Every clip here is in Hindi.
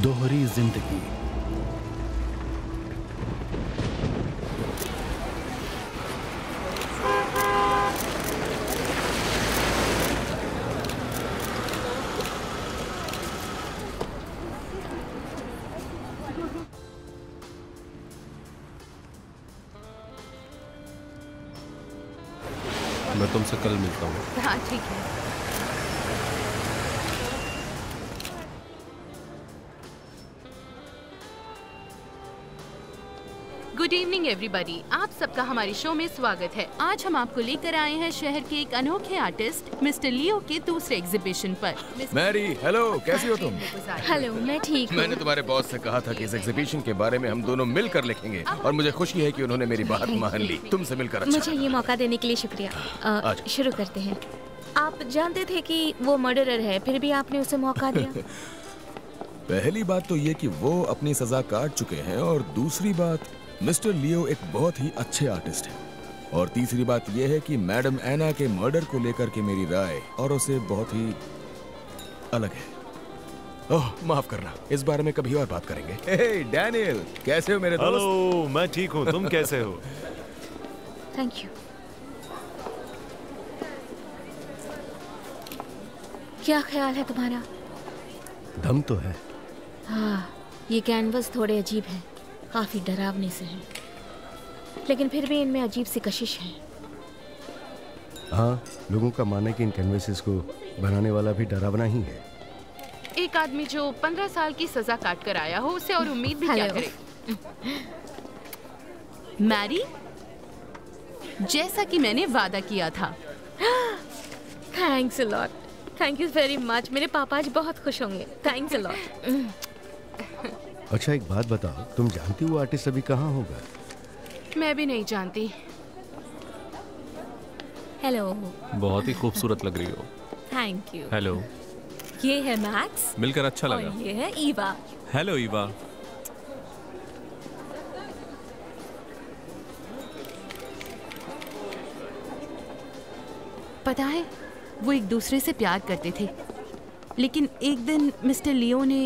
दोहरी जिंदगी। मैं तुमसे कल मिलता हूँ। हाँ ठीक है। गुड इवनिंग एवरीबॉडी, आप सबका हमारे शो में स्वागत है। आज हम आपको लेकर आए हैं शहर के एक अनोखे आर्टिस्ट मिस्टर लियो के दूसरे एग्जीबिशन पर। मैरी, हेलो, कैसी हो तुम? हेलो, मैं ठीक हूँ। मैंने तुम्हारे बॉस से कहा था कि इस एग्जीबिशन के बारे में हम दोनों मिलकर लिखेंगे और मुझे खुशी है कि उन्होंने मेरी बात मान ली। तुमसे मिलकर अच्छा। मुझे ये मौका देने के लिए शुक्रिया। शुरू करते हैं। आप जानते थे कि वो मर्डरर है, फिर भी आपने उसे मौका दिया? पहली बात तो ये कि वो अपनी सजा काट चुके हैं और दूसरी बात मिस्टर लियो एक बहुत ही अच्छे आर्टिस्ट हैं और तीसरी बात यह है कि मैडम एना के मर्डर को लेकर के मेरी राय और उसे बहुत ही अलग है। ओह माफ करना, इस बारे में कभी और बात करेंगे। हे डैनियल, कैसे हो मेरे दोस्त? हेलो, मैं ठीक हूँ, तुम कैसे हो? Thank you. क्या ख्याल है तुम्हारा? दम तो है। हाँ, ये कैनवस थोड़े अजीब हैं, काफी डरावने से हैं, लेकिन फिर भी इनमें अजीब सी कशिश है। हाँ, लोगों का मानना है कि इन कैनवसेस को बनाने वाला भी डरावना ही है। एक आदमी जो 15 साल की सजा काट कर आया हो, उसे और उम्मीद भी क्या करे। मैरी, जैसा कि मैंने वादा किया था। Thanks a lot, thank you very much. मेरे पापा आज बहुत खुश होंगे। Thanks a lot. अच्छा एक बात बताओ, तुम जानती हो आर्टिस्ट अभी कहाँ होगा? मैं भी नहीं जानती। हेलो। बहुत ही खूबसूरत लग रही हो। Thank you. हेलो। ये है मैक्स। मिलकर अच्छा लगा। और ये है ईवा। हेलो ईवा। पता है, वो एक दूसरे से प्यार करते थे, लेकिन एक दिन मिस्टर लियो ने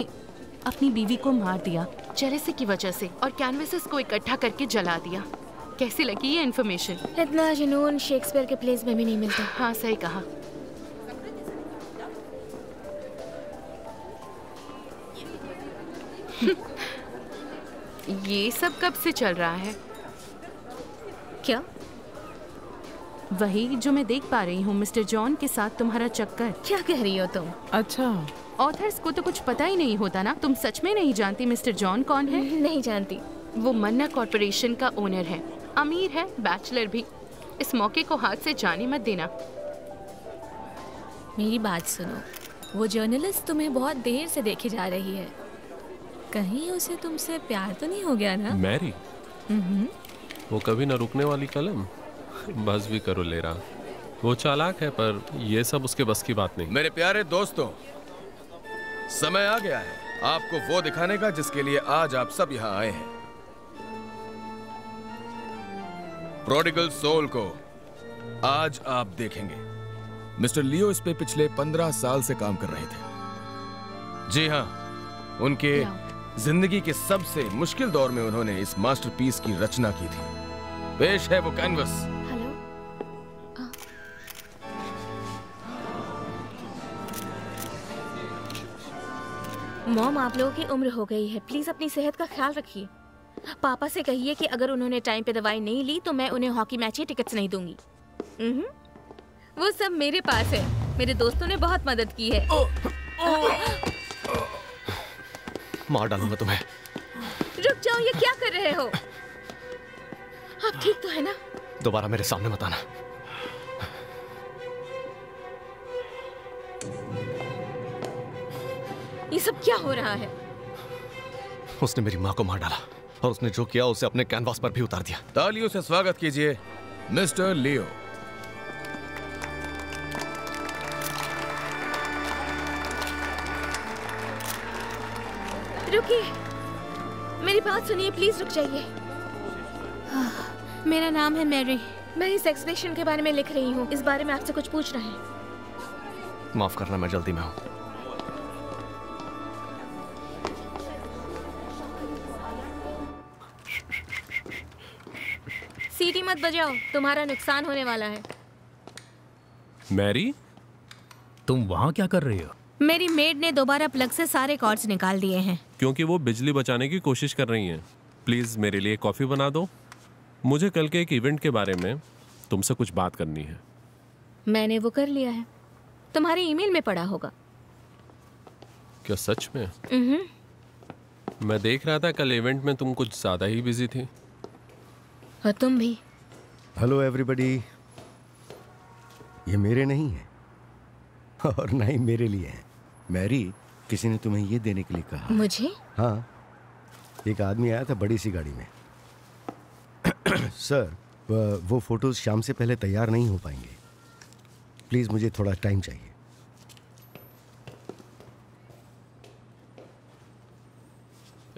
अपनी बीवी को मार दिया जेलसी की वजह से और कैनवसेस को इकट्ठा करके जला दिया। कैसी लगी ये इन्फॉर्मेशन? इतना जुनून शेक्सपियर के प्लेस में भी नहीं मिलता। हाँ सही कहा। ये सब कब से चल रहा है? क्या? वही जो मैं देख पा रही हूँ, मिस्टर जॉन के साथ तुम्हारा चक्कर। क्या कह रही हो तुम? अच्छा, ऑथर्स को तो कुछ पता ही नहीं होता ना। तुम सच में नहीं जानती मिस्टर जॉन कौन है? नहीं जानती। वो मन्ना कॉर्पोरेशन का ओनर है, अमीर है, बैचलर भी। इस मौके को हाथ से जाने मत देना। मेरी बात सुनो, वो जर्नलिस्ट तुम्हें बहुत देर से देखे जा रही है। कहीं उसे तुमसे प्यार तो नहीं हो गया ना? मैरी? वो कभी न रुकने वाली कलम। बस भी करो ले रहा। वो चालाक है, पर ये सब उसके बस की बात नहीं। मेरे प्यारे दोस्तों, समय आ गया है आपको वो दिखाने का जिसके लिए आज आप सब यहाँ आए हैं। प्रोडिगल सोल को आज आप देखेंगे। मिस्टर लियो इस पे पिछले 15 साल से काम कर रहे थे। जी हाँ, उनके जिंदगी के सबसे मुश्किल दौर में उन्होंने इस मास्टरपीस की रचना की थी। पेश है वो कैनवस। मॉम, आप लोगों की उम्र हो गई है, प्लीज अपनी सेहत का ख्याल रखिए। पापा से कहिए कि अगर उन्होंने टाइम पे दवाई नहीं ली तो मैं उन्हें हॉकी मैच के टिकट्स नहीं दूंगी। वो सब मेरे पास है, मेरे दोस्तों ने बहुत मदद की है। मार डालूंगा तुम्हें। रुक जाओ, ये क्या कर रहे हो? आप ठीक तो है ना? दोबारा मेरे सामने मत आना। ये सब क्या हो रहा है? उसने मेरी माँ को मार डाला और उसने जो किया उसे अपने कैनवास पर भी उतार दिया। तालियों से स्वागत कीजिए मिस्टर लियो। रुकिए, मेरी बात सुनिए, प्लीज रुक जाइए। मेरा नाम है मैरी, मैं इस एक्सहिबिशन के बारे में लिख रही हूँ। इस बारे में आपसे कुछ पूछना है। माफ करना, मैं जल्दी में हूँ। सीटी मत बजाओ, तुम्हारा नुकसान होने वाला है। मैरी, तुम वहाँ क्या कर रही हो? मेरी मेड ने दोबारा प्लग से सारे कॉर्ड्स निकाल दिए हैं। क्योंकि वो बिजली बचाने की कोशिश कर रही हैं। प्लीज मेरे लिए कॉफी बना दो। मुझे कल के एक इवेंट के बारे में तुमसे कुछ बात करनी है। मैंने वो कर लिया है, तुम्हारे ईमेल में पड़ा होगा। क्या सच में? मैं देख रहा था कल इवेंट में तुम कुछ ज्यादा ही बिजी थी। और तुम भी। Hello everybody. ये मेरे नहीं है और ना ही मेरे लिए है। मैरी, किसी ने तुम्हें ये देने के लिए कहा। मुझे? हाँ, एक आदमी आया था बड़ी सी गाड़ी में। सर, वो फोटोज शाम से पहले तैयार नहीं हो पाएंगे। प्लीज मुझे थोड़ा टाइम चाहिए।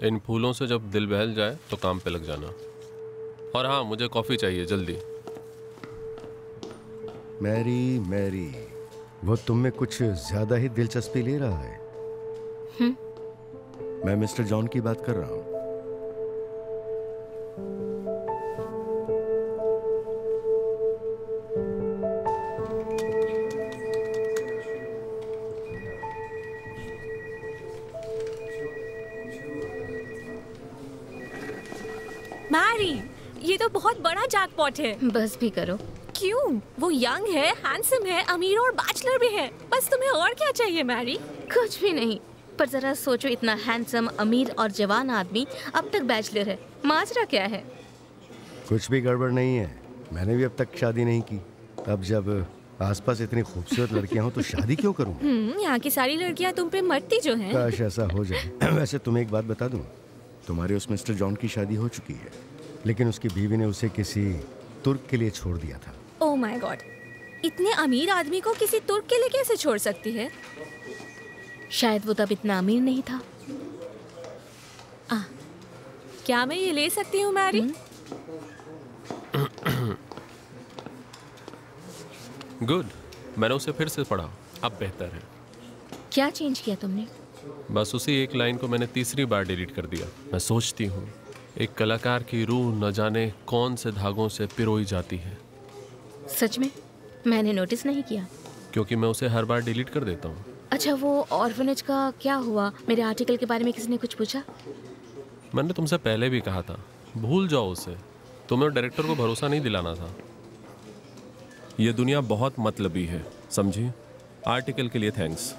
इन फूलों से जब दिल बहल जाए तो काम पे लग जाना। और हाँ, मुझे कॉफी चाहिए जल्दी। मैरी, मैरी, वो तुम में कुछ ज्यादा ही दिलचस्पी ले रहा है। मैं मिस्टर जॉन की बात कर रहा हूँ। मैरी, ये तो बहुत बड़ा जैकपॉट है। बस भी करो। क्यों? वो यंग है, हैंडसम है, अमीर और बैचलर भी है। बस तुम्हें और क्या चाहिए मैरी? कुछ भी नहीं, पर जरा सोचो, इतना हैंडसम, अमीर और जवान आदमी अब तक बैचलर है। माजरा क्या है? कुछ भी गड़बड़ नहीं है। मैंने भी अब तक शादी नहीं की। अब जब आसपास इतनी खूबसूरत लड़कियां हो तो शादी क्यों करूं? यहाँ की सारी लड़कियाँ तुम पे मरती जो हैं। काश ऐसा हो जाए। वैसे तुम्हें एक बात बता दूं, तुम्हारे उस मिस्टर जॉन की शादी हो चुकी है, लेकिन उसकी बीवी ने उसे किसी तुर्क के लिए छोड़ दिया था। ओह माय गॉड, इतने अमीर आदमी को किसी तुर्क के लिए कैसे छोड़ सकती है? शायद वो तब इतना अमीर नहीं था। क्या मैं ये ले सकती हूँ मैरी? गुड, मैंने उसे फिर से पढ़ा, अब बेहतर है। क्या चेंज किया तुमने? बस उसी एक लाइन को मैंने तीसरी बार डिलीट कर दिया। मैं सोचती हूँ एक कलाकार की रूह न जाने कौन से धागों से पिरोई जाती है। सच में? मैंने नोटिस नहीं किया। क्योंकि मैं उसे हर बार डिलीट कर देता हूँ। अच्छा, वो ऑर्फनेज का क्या हुआ? मेरे आर्टिकल के बारे में किसी ने कुछ पूछा? मैंने तुमसे पहले भी कहा था, भूल जाओ उसे। तुम्हें डायरेक्टर को भरोसा नहीं दिलाना था। ये दुनिया बहुत मतलबी है, समझी? आर्टिकल के लिए थैंक्स।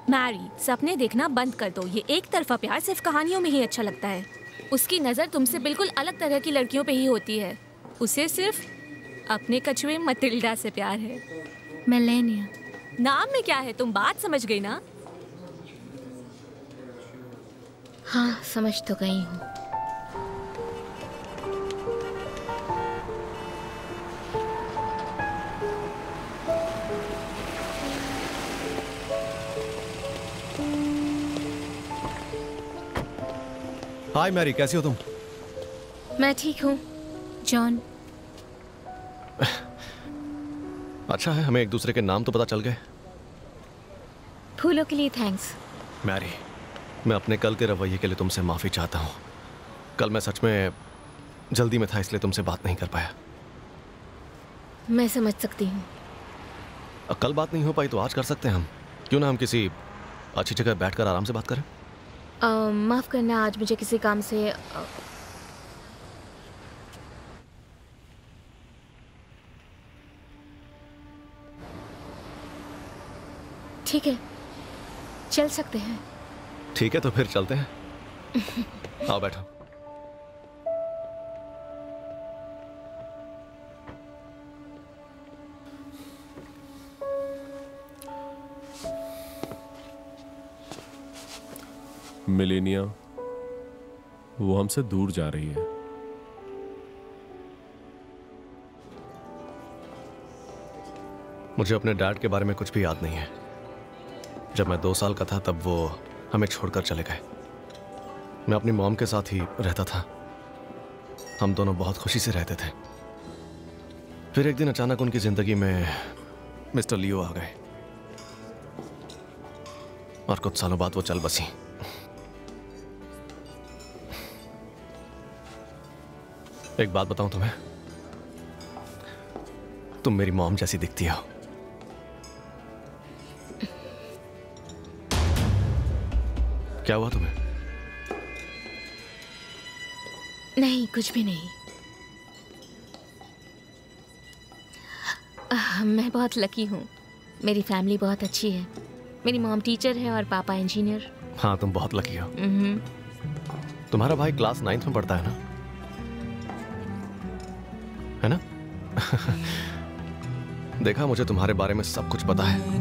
मैरी, सपने देखना बंद कर दो। ये एक तरफा प्यार सिर्फ कहानियों में ही अच्छा लगता है। उसकी नज़र तुमसे बिल्कुल अलग तरह की लड़कियों पे ही होती है। उसे सिर्फ अपने कछुए मटिल्डा से प्यार है। मेलेनिया। नाम में क्या है? तुम बात समझ गई ना? हाँ, समझ तो गई हूँ। हाय मैरी, कैसी हो तुम? मैं ठीक हूँ जॉन। अच्छा है, हमें एक दूसरे के नाम तो पता चल गए। फूलों के लिए थैंक्स। मैरी, मैं अपने कल के रवैये के लिए तुमसे माफ़ी चाहता हूँ। कल मैं सच में जल्दी में था, इसलिए तुमसे बात नहीं कर पाया। मैं समझ सकती हूँ। कल बात नहीं हो पाई तो आज कर सकते हैं हम। क्यों ना हम किसी अच्छी जगह बैठकर आराम से बात करें? माफ़ करना, आज मुझे किसी काम से ठीक है, चल सकते हैं। ठीक है, तो फिर चलते हैं। आओ बैठो। मिलेनिया, वो हमसे दूर जा रही है। मुझे अपने डैड के बारे में कुछ भी याद नहीं है। जब मैं 2 साल का था तब वो हमें छोड़कर चले गए। मैं अपनी मॉम के साथ ही रहता था। हम दोनों बहुत खुशी से रहते थे। फिर एक दिन अचानक उनकी जिंदगी में मिस्टर लियो आ गए। और कुछ सालों बाद वो चल बसी। एक बात बताऊं तुम्हें, तुम मेरी मॉम जैसी दिखती हो। क्या हुआ तुम्हें? नहीं, कुछ भी नहीं। मैं बहुत लकी हूँ। मेरी फैमिली बहुत अच्छी है। मेरी मॉम टीचर है और पापा इंजीनियर। हाँ, तुम बहुत लकी हो। तुम्हारा भाई क्लास 9th में पढ़ता है ना? है ना? देखा, मुझे तुम्हारे बारे में सब कुछ पता है।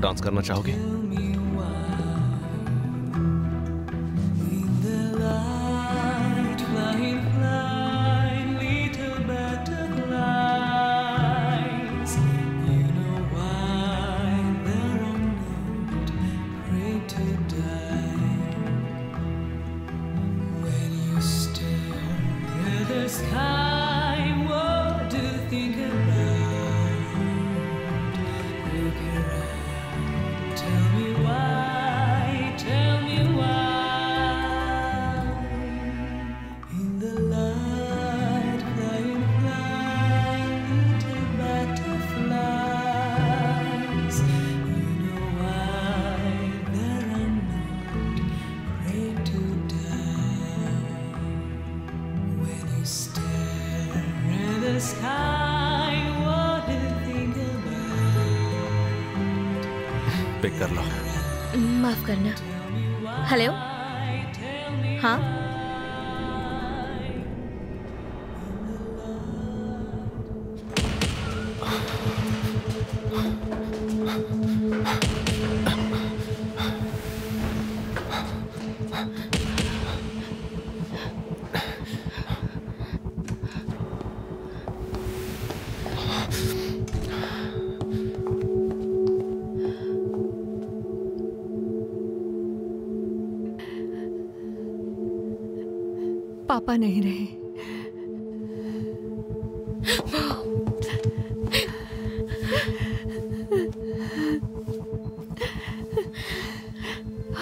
डांस करना चाहोगे? पिक कर लो। माफ करना। हेलो? हाँ, पापा नहीं रहे।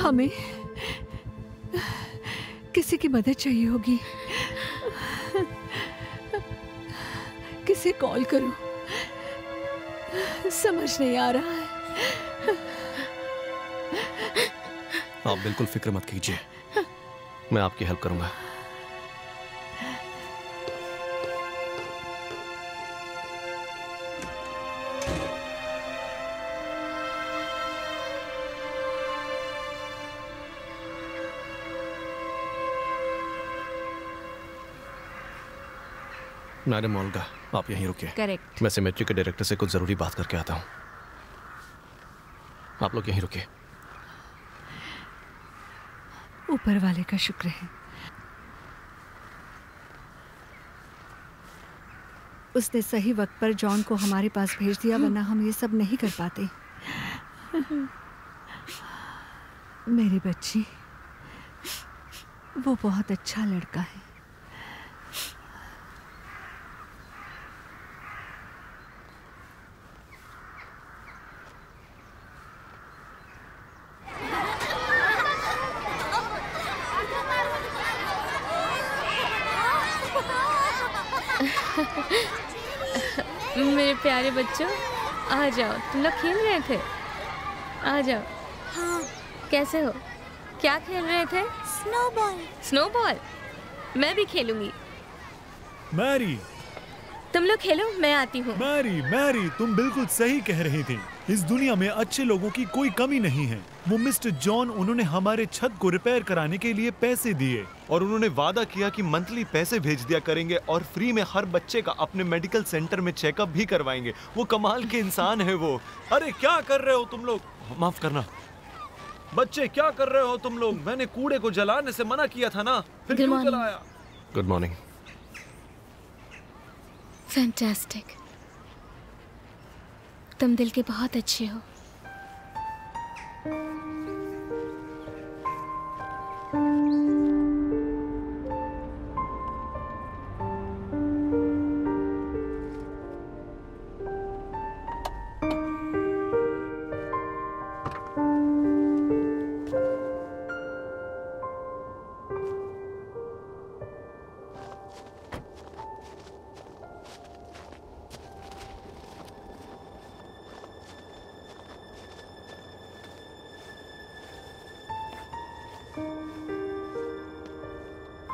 हमें किसी की मदद चाहिए होगी। किसे कॉल करूं? समझ नहीं आ रहा है। आप बिल्कुल फिक्र मत कीजिए, मैं आपकी हेल्प करूंगा। मैडम ओल्गा, आप यहीं रुकिए। करेक्ट। मैं सिमेट्री के डायरेक्टर से कुछ जरूरी बात करके आता हूँ। आप लोग यहीं रुकिए। ऊपर वाले का शुक्र है, उसने सही वक्त पर जॉन को हमारे पास भेज दिया, वरना हम ये सब नहीं कर पाते। मेरी बच्ची, वो बहुत अच्छा लड़का है। मेरे प्यारे बच्चों, आ जाओ। तुम लोग खेल रहे थे? आ जाओ। हाँ। कैसे हो? क्या खेल रहे थे? स्नोबॉल। स्नोबॉल? मैं भी खेलूंगी। मैरी, तुम लोग खेलो, मैं आती हूँ। मैरी, तुम बिल्कुल सही कह रही थी। इस दुनिया में अच्छे लोगों की कोई कमी नहीं है। वो मिस्टर जॉन, उन्होंने हमारे छत को रिपेयर कराने के लिए पैसे दिए और उन्होंने वादा किया कि मंथली पैसे भेज दिया करेंगे और फ्री में हर बच्चे का अपने मेडिकल सेंटर में चेकअप भी करवाएंगे। वो कमाल के इंसान है वो। अरे क्या कर रहे हो तुम लोग? माफ करना बच्चे, क्या कर रहे हो तुम लोग? मैंने कूड़े को जलाने से मना किया था ना, फिर क्यों जलाया? Good morning. फैंटास्टिक, तुम दिल के बहुत अच्छे हो।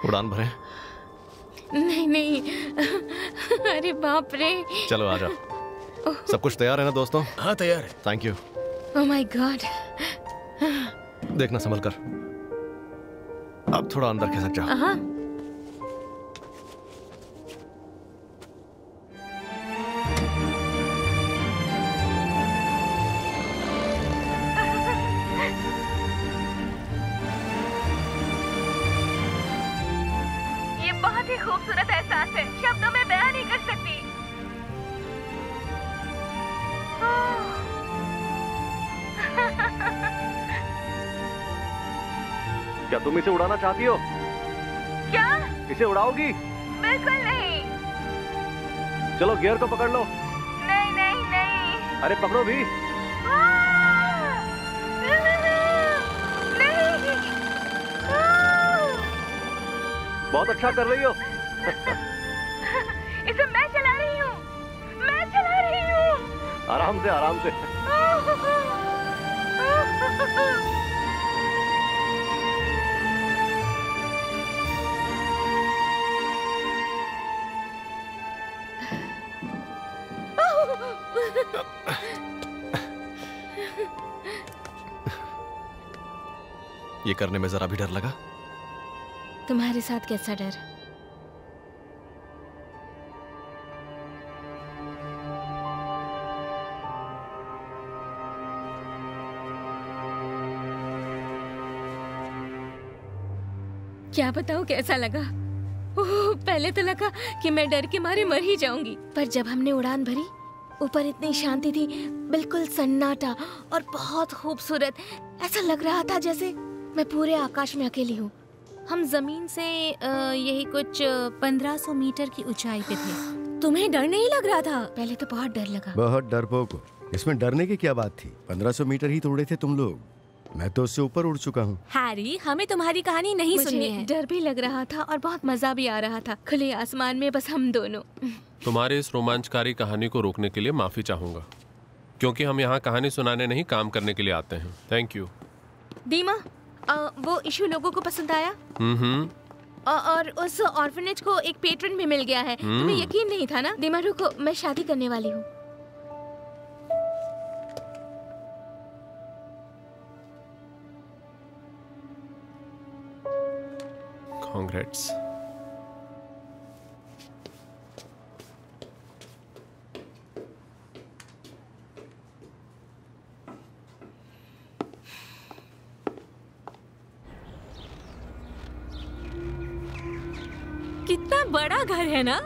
उड़ान भरें? नहीं नहीं, अरे बाप रे। चलो आ जाओ। सब कुछ तैयार है ना दोस्तों? हाँ तैयार है। Thank you. Oh my God. देखना संभल कर, अब थोड़ा अंदर खिसक जाओ। हाँ। ये बहुत ही खूबसूरत एहसास है, शब्दों में बयान नहीं कर सकती। क्या तुम इसे उड़ाना चाहती हो? क्या? इसे उड़ाओगी? बिल्कुल नहीं। चलो गियर को पकड़ लो। नहीं नहीं नहीं। अरे पकड़ो भी। बहुत अच्छा कर रही हो। इसे मैं चला रही हूँ, मैं चला रही हूँ। आराम से आराम से। ये करने में जरा भी डर लगा? तुम्हारे साथ कैसा डर? क्या बताऊं कैसा लगा? ओह, पहले तो लगा कि मैं डर के मारे मर ही जाऊंगी, पर जब हमने उड़ान भरी, ऊपर इतनी शांति थी, बिल्कुल सन्नाटा और बहुत खूबसूरत। ऐसा लग रहा था जैसे मैं पूरे आकाश में अकेली हूँ। हम जमीन से यही कुछ 1500 मीटर की ऊंचाई पे थे। तुम्हें डर नहीं लग रहा था? पहले तो बहुत डर लगा। बहुत डरपोक हो, इसमें डरने की क्या बात थी? 1500 मीटर ही तो उड़े थे तुम लोग, मैं तो उससे ऊपर उड़ चुका हूँ। हैरी, हमें तुम्हारी कहानी नहीं सुननी है। डर भी लग रहा था और बहुत मजा भी आ रहा था, खुले आसमान में बस हम दोनों। तुम्हारी इस रोमांचकारी कहानी को रोकने के लिए माफी चाहूंगा, क्योंकि हम यहाँ कहानी सुनाने नहीं, काम करने के लिए आते हैं। Thank you. दीमा, वो इशू लोगों को पसंद आया? और उस ऑर्फनेज को एक पेट्रन भी मिल गया है। तुम्हें यकीन नहीं था ना? दीमा रुको, मैं शादी करने वाली हूँ। Congrats. कितना बड़ा घर है ना?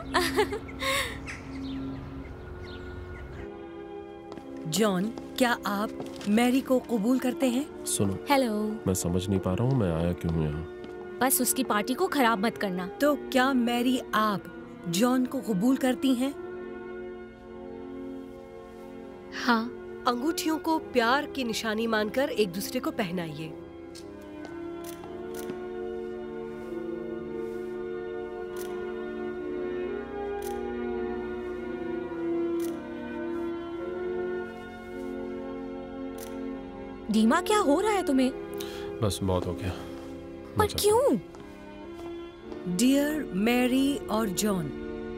जॉन, क्या आप मैरी को कबूल करते हैं? सुनो, हेलो। मैं समझ नहीं पा रहा हूँ मैं आया क्यों हूँ यहाँ। बस उसकी पार्टी को खराब मत करना। तो क्या मैरी आप जॉन को कबूल करती हैं? हाँ। अंगूठियों को प्यार की निशानी मानकर एक दूसरे को पहनाइए। दीमा, क्या हो रहा है तुम्हें? बस बहुत हो गया। पर क्यों? डियर मैरी और जॉन,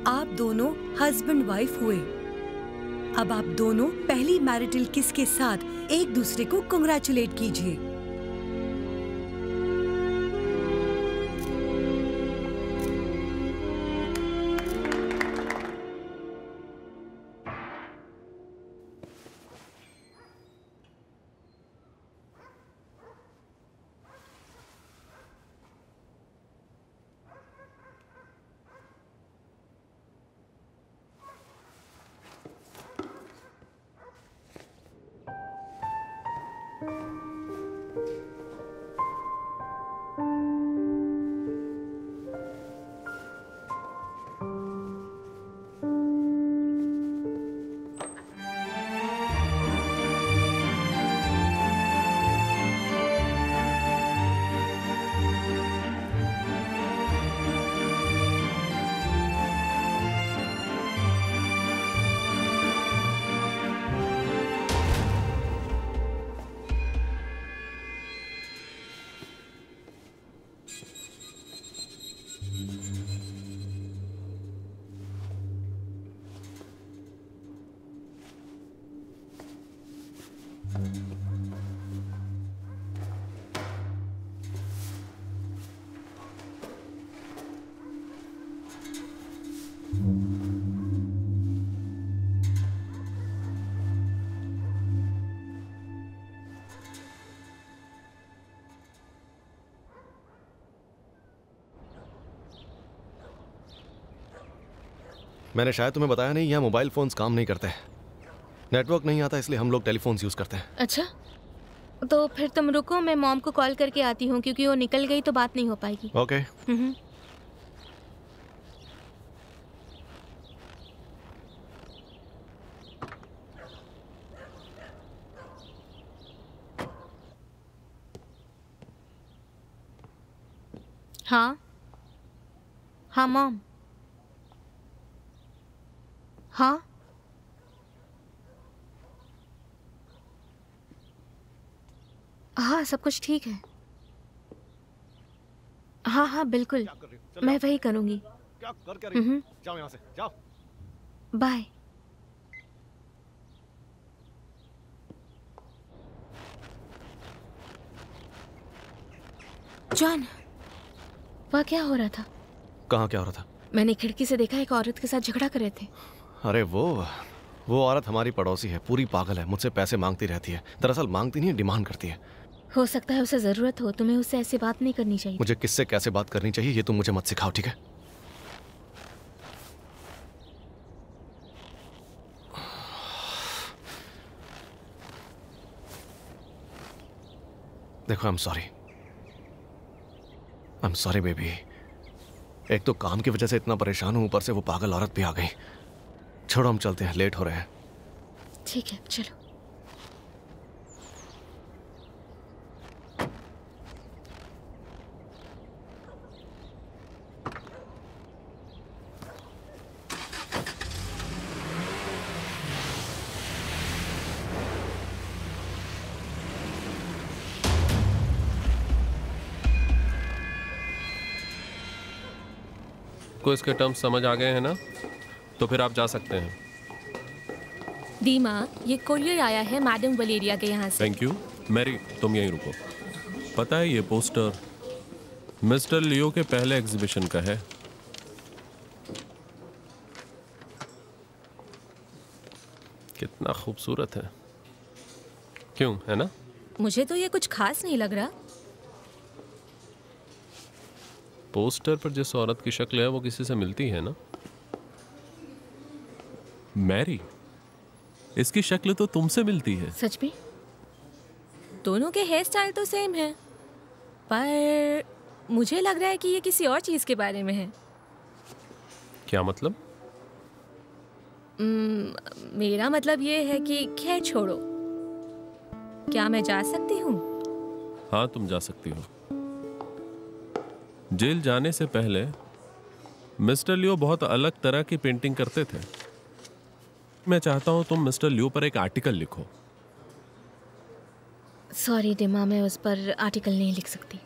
आप दोनों हस्बैंड वाइफ हुए। अब आप दोनों पहली मैरिटल किस के साथ एक दूसरे को कांग्रेचुलेट कीजिए। मैंने शायद तुम्हें बताया नहीं, यहाँ मोबाइल फोन्स काम नहीं करते। नेटवर्क नहीं आता, इसलिए हम लोग टेलीफोन्स यूज करते हैं। अच्छा, तो फिर तुम रुको, मैं मॉम को कॉल करके आती हूँ, क्योंकि वो निकल गई तो बात नहीं हो पाएगी। ओके। हाँ हाँ मॉम। हाँ हाँ, सब कुछ ठीक है। हाँ हाँ बिल्कुल, मैं वही करूँगी। क्या कर रही हो? जाओ यहाँ से, जाओ। बाय। जॉन, वह क्या हो रहा था? कहाँ क्या हो रहा था? मैंने खिड़की से देखा, एक औरत के साथ झगड़ा कर रहे थे। अरे वो औरत हमारी पड़ोसी है, पूरी पागल है, मुझसे पैसे मांगती रहती है। दरअसल मांगती नहीं, डिमांड करती है। हो सकता है उसे जरूरत हो, तुम्हें उससे ऐसी बात नहीं करनी चाहिए। मुझे किससे कैसे बात करनी चाहिए ये तुम मुझे मत सिखाओ, ठीक है? देखो, आई एम सॉरी बेबी। एक तो काम की वजह से इतना परेशान हूं, ऊपर से वो पागल औरत भी आ गई। छोड़ो, हम चलते हैं, लेट हो रहे हैं। ठीक है, चलो। को इसके टर्म्स समझ आ गए हैं ना? तो फिर आप जा सकते हैं। दीमा, ये कोरियर आया है मैडम वलेरिया के यहाँ से। Thank you. मैरी, तुम यहीं रुको। पता है ये पोस्टर मिस्टर लियो के पहले एग्जीबिशन का है। कितना खूबसूरत है, क्यों, है ना? मुझे तो ये कुछ खास नहीं लग रहा। पोस्टर पर जिस औरत की शक्ल है वो किसी से मिलती है ना? मैरी, इसकी शक्ल तो तुमसे मिलती है। सच में? दोनों के हेयर स्टाइल तो सेम है, पर मुझे लग रहा है कि ये किसी और चीज के बारे में है। क्या मतलब? मेरा मतलब ये है कि खैर छोड़ो। क्या मैं जा सकती हूँ? हाँ, तुम जा सकती हो। जेल जाने से पहले मिस्टर लियो बहुत अलग तरह की पेंटिंग करते थे। मैं चाहता हूं तुम मिस्टर लियो पर एक आर्टिकल लिखो। सॉरी डिमा, मैं उस पर आर्टिकल नहीं लिख सकती।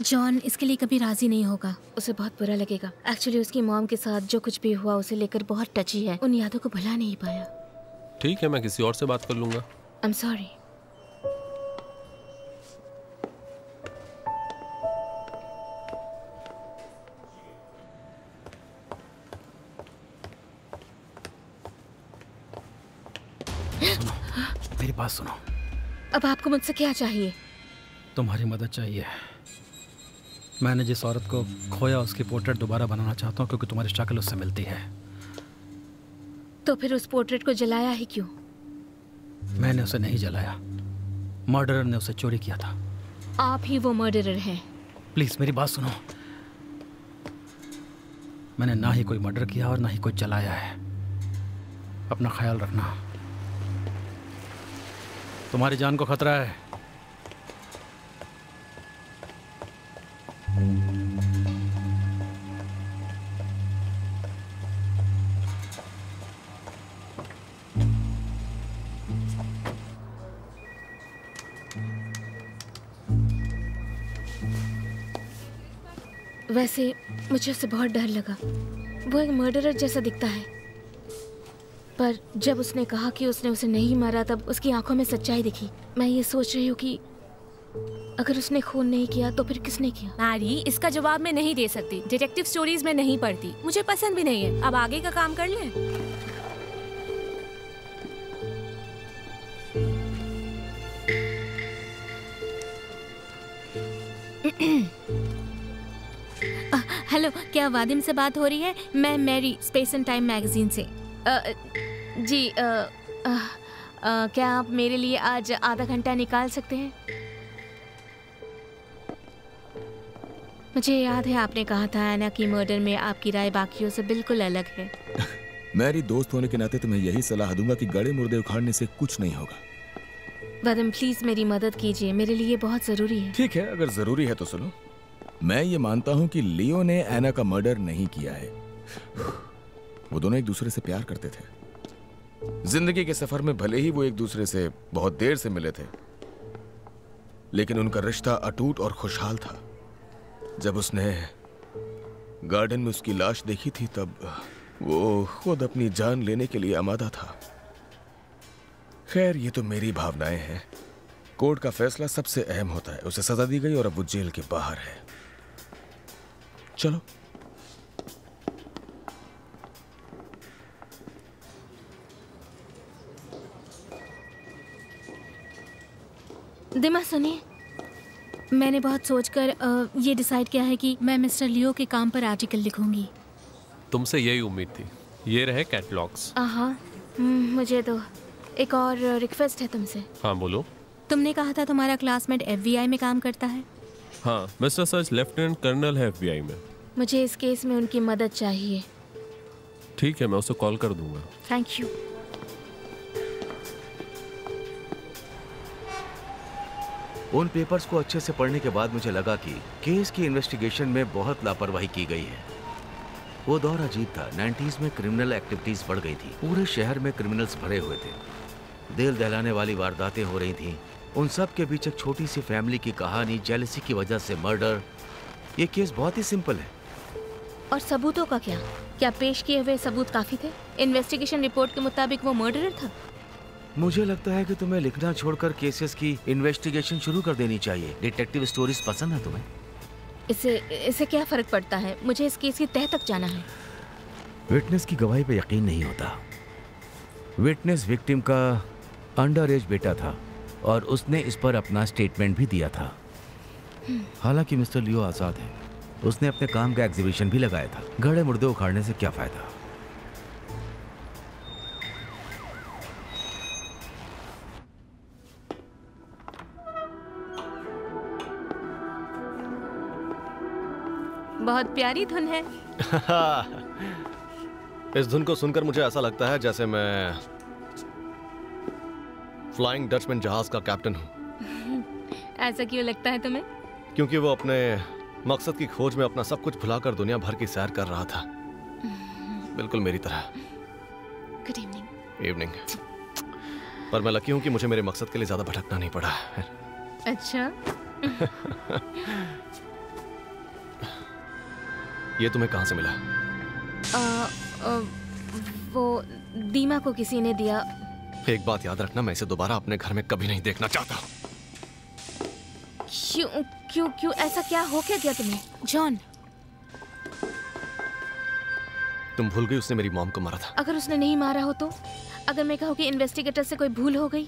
जॉन इसके लिए कभी राजी नहीं होगा, उसे बहुत बुरा लगेगा। एक्चुअली उसकी मॉम के साथ जो कुछ भी हुआ उसे लेकर बहुत टची है, उन यादों को भुला नहीं पाया। ठीक है, मैं किसी और से बात कर लूंगा। I am sorry. मेरी बात सुनो। अब आपको मुझसे क्या चाहिए? तुम्हारी मदद चाहिए। मैंने जिस औरत को खोया उसकी पोर्ट्रेट दोबारा बनाना चाहता हूँ, क्योंकि तुम्हारी शक्ल उससे मिलती है। तो फिर उस पोर्ट्रेट को जलाया ही क्यों? मैंने उसे नहीं जलाया, मर्डरर ने उसे चोरी किया था। आप ही वो मर्डरर हैं। प्लीज मेरी बात सुनो। मैंने ना ही कोई मर्डर किया और ना ही कोई जलाया है। अपना ख्याल रखना, तुम्हारी जान को खतरा है। वैसे मुझे उससे बहुत डर लगा। वो एक मर्डरर जैसा दिखता है, पर जब उसने कहा कि उसने उसे नहीं मारा तब उसकी आंखों में सच्चाई दिखी। मैं ये सोच रही हूँ कि अगर उसने खून नहीं किया तो फिर किसने किया? मैरी, इसका जवाब मैं नहीं दे सकती। डिटेक्टिव स्टोरीज में नहीं पढ़ती, मुझे पसंद भी नहीं है। अब आगे का काम कर लें। हेलो, क्या वादिम से बात हो रही है? मैं Mary, Space and Time magazine से। जी, क्या आप मेरे लिए आज आधा घंटा निकाल सकते हैं? मुझे याद है आपने कहा था एना की मर्डर में आपकी राय बाकियों से बिल्कुल अलग है। मेरी दोस्त होने के नाते तुम्हें यही सलाह दूंगा कि गड़े मुर्दे उखाड़ने से कुछ नहीं होगा। वादिम प्लीज मेरी मदद कीजिए, मेरे लिए बहुत जरूरी है। ठीक है, अगर जरूरी है तो सुनो। मैं ये मानता हूँ कि लियो ने एना का मर्डर नहीं किया है। वो दोनों एक दूसरे से प्यार करते थे। जिंदगी के सफर में भले ही वो एक दूसरे से बहुत देर से मिले थे, लेकिन उनका रिश्ता अटूट और खुशहाल था। जब उसने गार्डन में उसकी लाश देखी थी तब वो खुद अपनी जान लेने के लिए आमादा था। खैर, ये तो मेरी भावनाएं हैं। कोर्ट का फैसला सबसे अहम होता है। उसे सजा दी गई और अब वो जेल के बाहर है। चलो। दिमा सुनिए, मैंने बहुत सोचकर ये डिसाइड किया है कि मैं मिस्टर लियो के काम पर आर्टिकल लिखूंगी। तुमसे यही उम्मीद थी। ये रहे कैटलॉग्स। हाँ, मुझे तो एक और रिक्वेस्ट है तुमसे। हाँ बोलो। तुमने कहा था तुम्हारा क्लासमेट FBI में काम करता है। हाँ, मिस्टर सच लेफ्टिनेंट कर्नल है FBI में। मुझे इस केस में उनकी मदद चाहिए। ठीक है, मैं उसे कॉल कर दूंगा। Thank you. उन पेपर्स को अच्छे से पढ़ने के बाद मुझे लगा कि केस की इन्वेस्टिगेशन में बहुत लापरवाही की गई है। वो दौर अजीब था। 90s में क्रिमिनल एक्टिविटीज बढ़ गई थी। पूरे शहर में क्रिमिनल्स भरे हुए थे। दिल दहलाने वाली वारदातें हो रही थीं। उन सब के बीच एक छोटी सी फैमिली की कहानी, जेलसी की वजह से मर्डर। ये केस बहुत ही सिंपल है। और सबूतों का क्या? क्या पेश किए हुए सबूत काफी थे? इन्वेस्टिगेशन रिपोर्ट के मुताबिक वो मर्डरर था। मुझे लगता है कि तुम्हें लिखना छोड़कर केसेस की इन्वेस्टिगेशन शुरू कर देनी चाहिए। डिटेक्टिव स्टोरीज पसंद है तुम्हें? इससे क्या फर्क पड़ता है? मुझे इस केस की तह तक जाना है। विटनेस की गवाही पे यकीन नहीं होता। विटनेस विक्टिम का अंडर एज बेटा था और उसने इस पर अपना स्टेटमेंट भी दिया था। हालांकि मिस्टर लियो आजाद है। उसने अपने काम का एग्जीबिशन भी लगाया था। गड़े मुर्दे उखाड़ने से क्या फायदा? बहुत प्यारी धुन है। इस धुन को सुनकर मुझे ऐसा लगता है जैसे मैं फ्लाइंग डचमैन जहाज का कैप्टन हूँ। ऐसा क्यों लगता है तुम्हें? क्योंकि वो अपने मकसद की खोज में अपना सब कुछ भुलाकर दुनिया भर की सैर कर रहा था, बिल्कुल मेरी तरह। Good evening. इवनिंग। पर मैं लकी हूँ कि मुझे मेरे मकसद के लिए ज्यादा भटकना नहीं पड़ा। अच्छा। ये तुम्हें कहाँ से मिला? वो दीमा को किसी ने दिया। एक बात याद रखना, मैं इसे दोबारा अपने घर में कभी नहीं देखना चाहता। क्यों क्यों क्यों ऐसा क्या हो क्या गया तुम्हें जॉन? तुम भूल गई उसने मेरी मॉम को मारा था। अगर उसने नहीं मारा हो तो? अगर मैं कहूँ कि इन्वेस्टिगेटर से कोई भूल हो गई?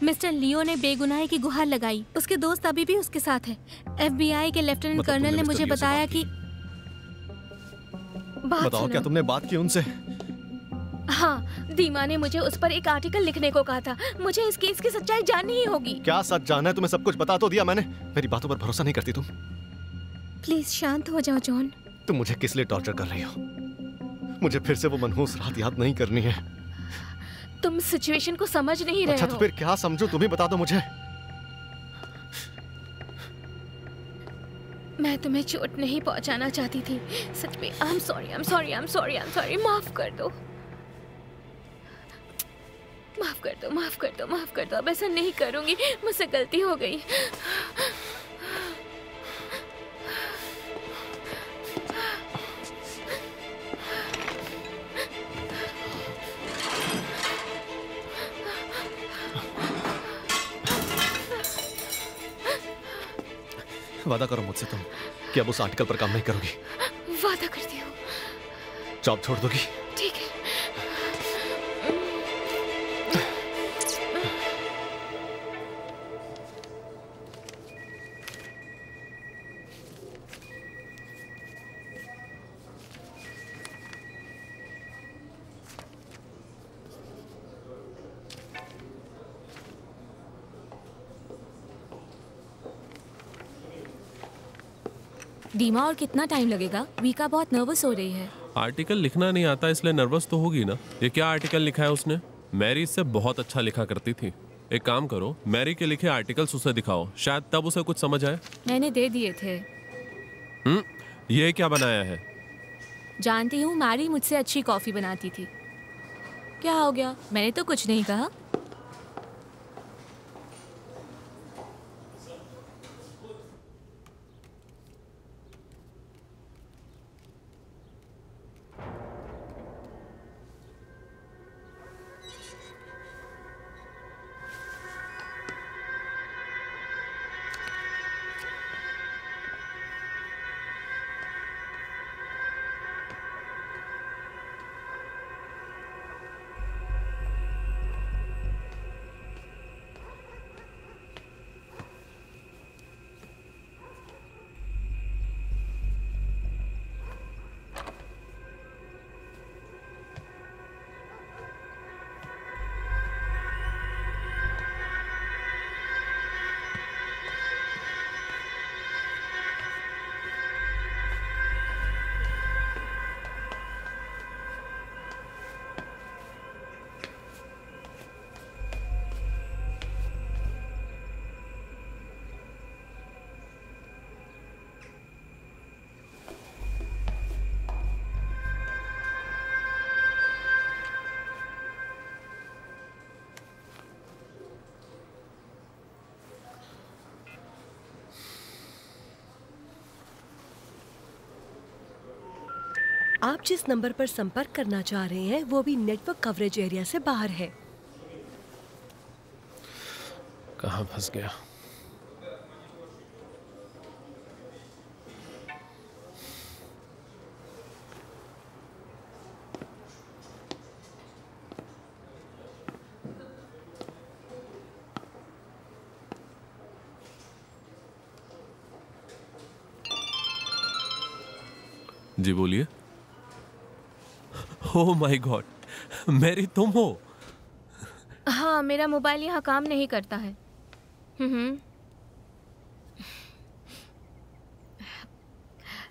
मिस्टर लियो ने बेगुनाही की गुहार लगाई। उसके दोस्त अभी भी उसके साथ है। FBI के लेफ्टिनेंट कर्नल ने मुझे बताया कि बताओ, क्या तुमने बात की उनसे? हाँ, दीमा ने मुझे उस पर एक आर्टिकल लिखने को कहा था। मुझे इस केस की सच्चाई जाननी ही होगी। क्या सच जानना है? तुम्हें सब कुछ बता तो दिया मैंने। मेरी बातों पर भरोसा नहीं करती तुम? प्लीज शांत हो जाओ जॉन। तुम मुझे किस लिए टॉर्चर कर रही हो? मुझे फिर से वो मनहूस रात याद नहीं करनी है। तुम सिचुएशन को समझ नहीं रहे हो। अच्छा तो फिर क्या समझो? तुम ही बता दो मुझे। मैं तुम्हें चोट नहीं पहुंचाना चाहती थी, सच में। I am sorry. माफ कर दो, माफ कर दो। अब ऐसा नहीं करूंगी, मुझसे गलती हो गई। वादा करो मुझसे तुम कि अब उस आर्टिकल पर काम नहीं करोगी। वादा करती हूँ। जॉब छोड़ दोगी? ठीक है। दीमा, और कितना टाइम लगेगा? वीका बहुत नर्वस हो रही है। आर्टिकल लिखना नहीं आता इसलिए नर्वस तो होगी ना। ये क्या आर्टिकल लिखा है उसने? मैरी इससे बहुत अच्छा लिखा करती थी। एक काम करो, मैरी के लिखे आर्टिकल्स उसे दिखाओ, शायद तब उसे कुछ समझ आए। मैंने दे दिए थे। ये क्या बनाया है? जानती हूँ, मैरी मुझसे अच्छी कॉफी बनाती थी। क्या हो गया? मैंने तो कुछ नहीं कहा। आप जिस नंबर पर संपर्क करना चाह रहे हैं वो भी नेटवर्क कवरेज एरिया से बाहर है। कहाँ फंस गया? जी बोलिए। ओह माय गॉड, मैरी तुम हो? हाँ, मेरा मोबाइल यहाँ काम नहीं करता है।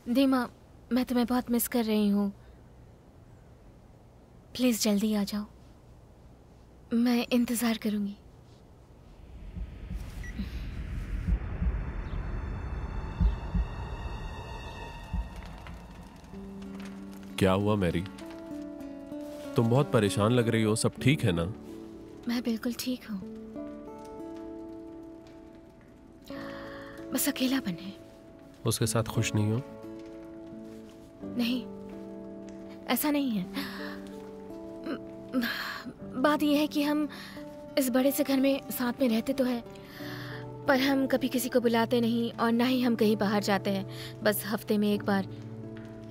दीमा, मैं तुम्हें बहुत मिस कर रही हूँ। प्लीज जल्दी आ जाओ, मैं इंतजार करूंगी। क्या हुआ मैरी? तुम बहुत परेशान लग रही हो, सब ठीक है ना? मैं बिल्कुल ठीक हूँ, बस अकेलापन है। उसके साथ खुश नहीं हो? नहीं, ऐसा नहीं है। बात यह है कि हम इस बड़े से घर में साथ में रहते तो है, पर हम कभी किसी को बुलाते नहीं और ना ही हम कहीं बाहर जाते हैं। बस हफ्ते में एक बार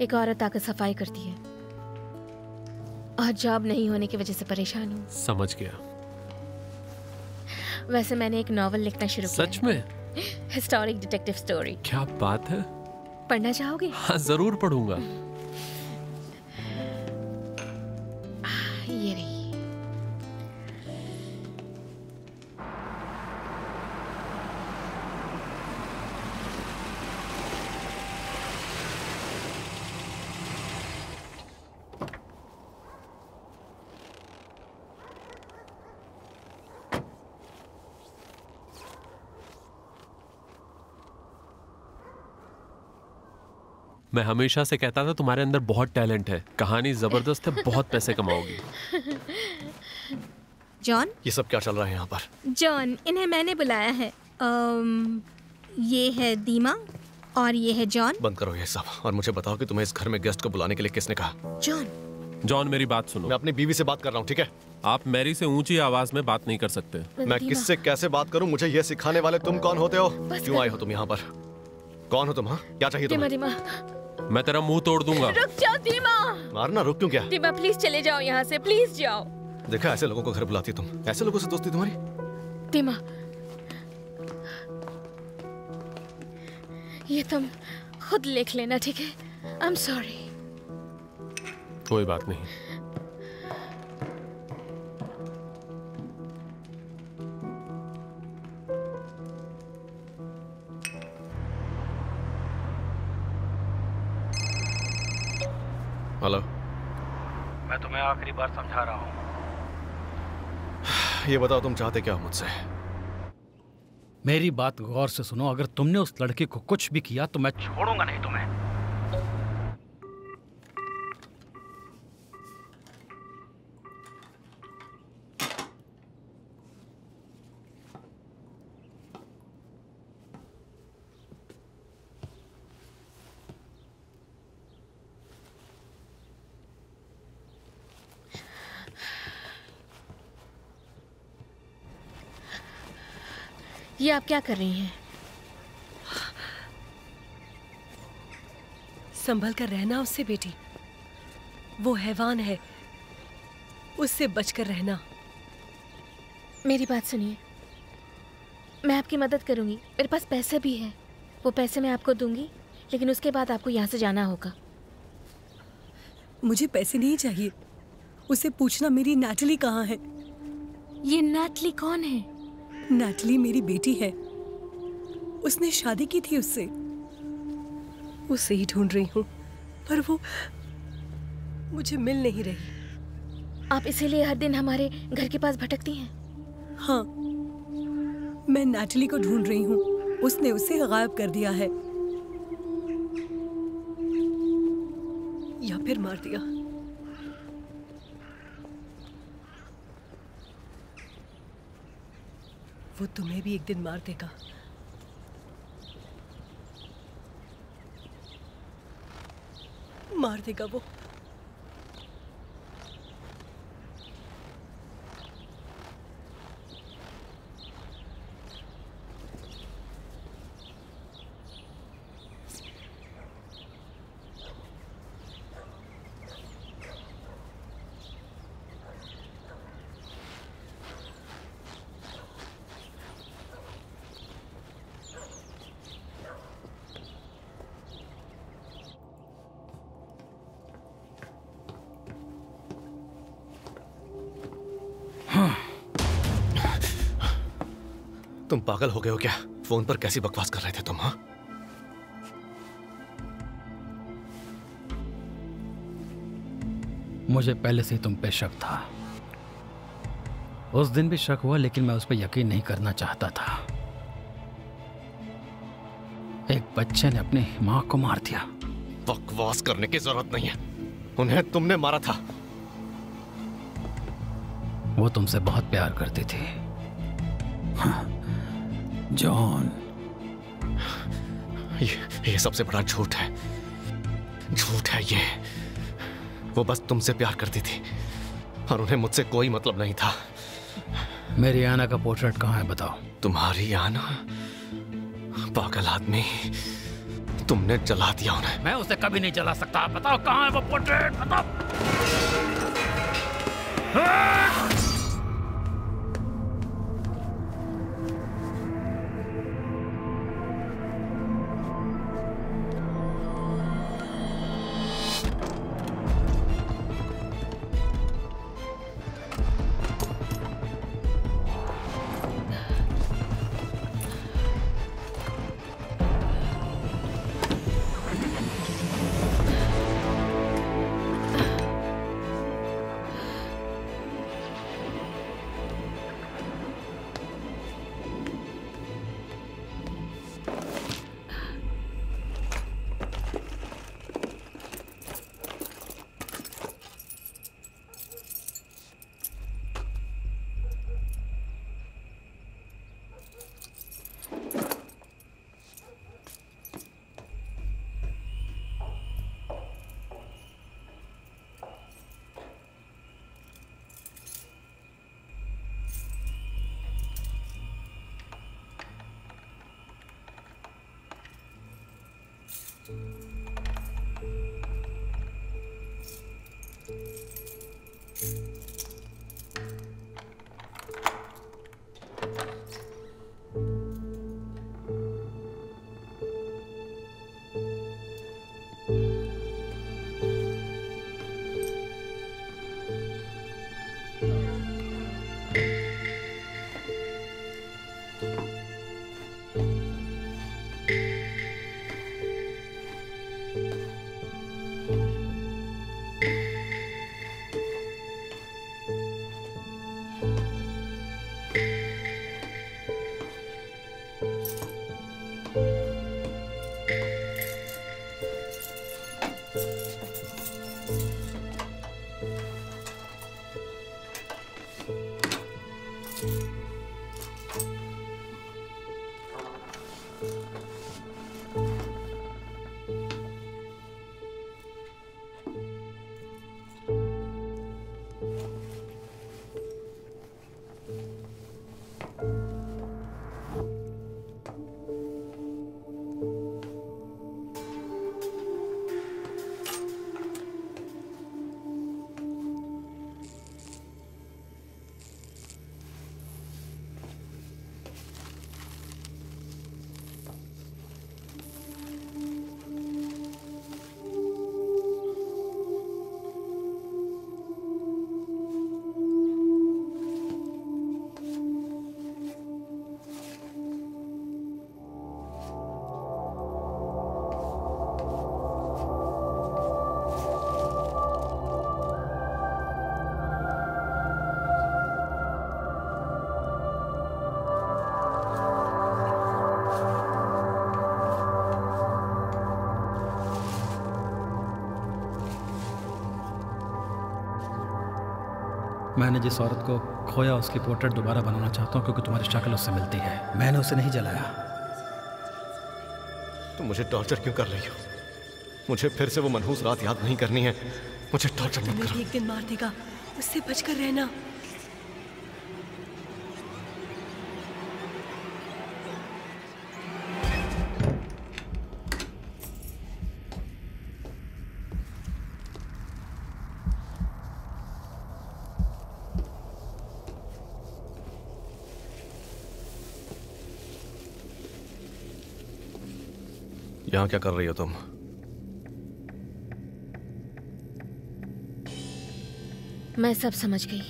एक औरत आकर सफाई करती है, और जॉब नहीं होने की वजह से परेशान हूँ। समझ गया। वैसे मैंने एक नॉवल लिखना शुरू किया। सच में? Historic detective story. क्या बात है! पढ़ना चाहोगे? हाँ, जरूर पढ़ूंगा। ये रही। मैं हमेशा से कहता था तुम्हारे अंदर बहुत टैलेंट है, कहानी जबरदस्त है, बहुत पैसे कमाओगी। जॉन, ये सब क्या चल रहा है यहाँ पर? जॉन, इन्हें मैंने बुलाया है। ये है दीमा और ये है जॉन। बंद करो ये सब और मुझे बताओ कि तुम्हें इस घर में गेस्ट को बुलाने के लिए किसने कहा? जॉन मेरी बात सुनो। मैं अपनी बीवी से बात कर रहा हूँ, ठीक है? आप मैरी से ऊंची आवाज में बात नहीं कर सकते। मैं किससे कैसे बात करूँ? मुझे ये सिखाने वाले तुम कौन होते हो? क्यों आए हो तुम यहाँ पर? कौन हो तुम? हाँ, क्या चाहिए तुम्हें? मैं तेरा मुंह तोड़ दूंगा। रुक जाओ दीमा। मारना? रुक क्यों? क्या दीमा, प्लीज चले जाओ यहाँ से, प्लीज जाओ। देखा, ऐसे लोगों को घर बुलाती तुम? ऐसे लोगों से दोस्ती तुम्हारी? दीमा, ये तुम खुद लिख लेना, ठीक है? I am sorry. कोई बात नहीं। हेलो। मैं तुम्हें आखिरी बार समझा रहा हूँ। ये बताओ तुम चाहते क्या हो मुझसे? मेरी बात गौर से सुनो। अगर तुमने उस लड़की को कुछ भी किया तो मैं छोड़ूंगा नहीं तुम्हें। ये आप क्या कर रही हैं? संभल कर रहना उससे बेटी, वो हैवान है, उससे बचकर रहना। मेरी बात सुनिए, मैं आपकी मदद करूंगी, मेरे पास पैसे भी हैं, वो पैसे मैं आपको दूंगी, लेकिन उसके बाद आपको यहाँ से जाना होगा। मुझे पैसे नहीं चाहिए, उसे पूछना मेरी नैटली कहाँ है। ये नैटली कौन है? नैटली मेरी बेटी है, उसने शादी की थी उससे। उसे ही ढूंढ रही हूँ, पर वो मुझे मिल नहीं रही। आप इसीलिए हर दिन हमारे घर के पास भटकती हैं? हाँ, मैं नैटली को ढूंढ रही हूँ, उसने उसे गायब कर दिया है। या फिर मार दिया। वो तुम्हें भी एक दिन मार देगा। मार देगा वो। तुम पागल हो गए हो क्या? फोन पर कैसी बकवास कर रहे थे तुम? हाँ, मुझे पहले से ही तुम पे शक था। उस दिन भी शक हुआ, लेकिन मैं उस पर यकीन नहीं करना चाहता था। एक बच्चे ने अपनी मां को मार दिया। बकवास करने की जरूरत नहीं है, उन्हें तुमने मारा था। वो तुमसे बहुत प्यार करती थी। हाँ, जॉन। ये सबसे बड़ा झूठ है, झूठ है ये। वो बस तुमसे प्यार करती थी और उन्हें मुझसे कोई मतलब नहीं था। मेरी आना का पोर्ट्रेट कहाँ है बताओ? तुम्हारी आना? पागल आदमी, तुमने जला दिया उन्हें। मैं उसे कभी नहीं जला सकता। बताओ कहाँ है वो पोर्ट्रेट, बताओ। मैंने जिस औरत को खोया उसकी पोर्ट्रेट दोबारा बनाना चाहता हूँ क्योंकि तुम्हारी शक्ल उससे मिलती है। मैंने उसे नहीं जलाया। तुम मुझे टॉर्चर क्यों कर रही हो? मुझे फिर से वो मनहूस रात याद नहीं करनी है। मुझे टॉर्चर मत करो। एक दिन मार देगा, उससे बचकर रहना। यहाँ क्या कर रही हो तुम? मैं सब समझ गई।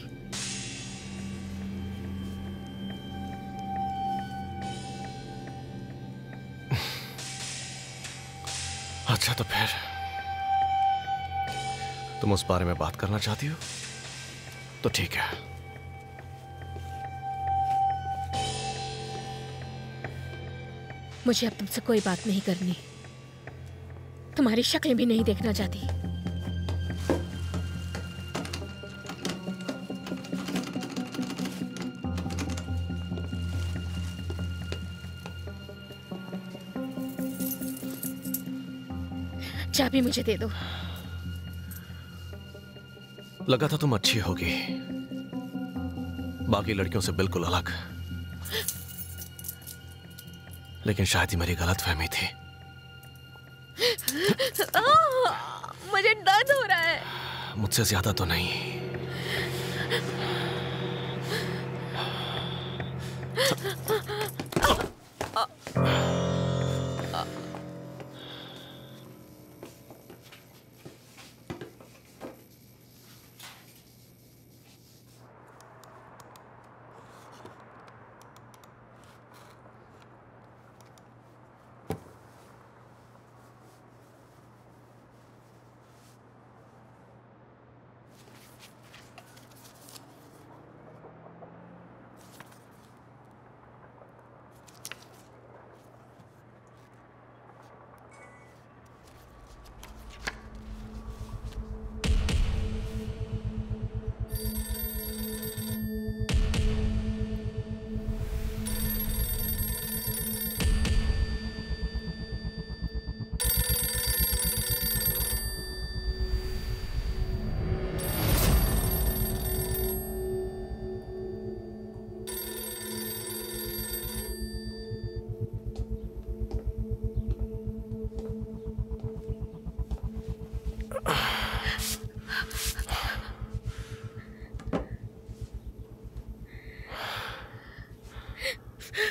अच्छा तो फिर तुम उस बारे में बात करना चाहती हो तो ठीक है। मुझे अब तुमसे कोई बात नहीं करनी। तुम्हारी शक्ल भी नहीं देखना चाहती। चाबी मुझे दे दो। लगा था तुम अच्छी होगी, बाकी लड़कियों से बिल्कुल अलग, लेकिन शायद ही मेरी गलतफहमी थी। मुझे दर्द हो रहा है। मुझसे ज्यादा तो नहीं।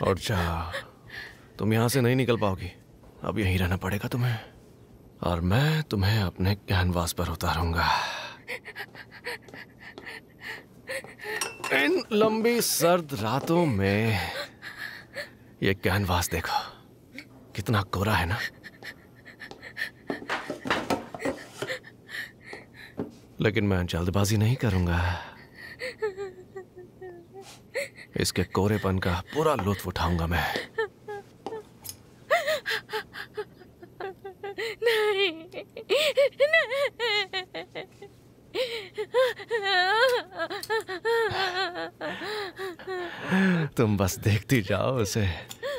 और जा, तुम यहां से नहीं निकल पाओगी। अब यहीं रहना पड़ेगा तुम्हें, और मैं तुम्हें अपने कैनवास पर उतारूंगा। इन लंबी सर्द रातों में ये कैनवास देखो कितना कोरा है ना। लेकिन मैं जल्दबाजी नहीं करूंगा। इसके कोरेपन का पूरा लुत्फ उठाऊंगा मैं। नहीं, तुम बस देखती जाओ, उसे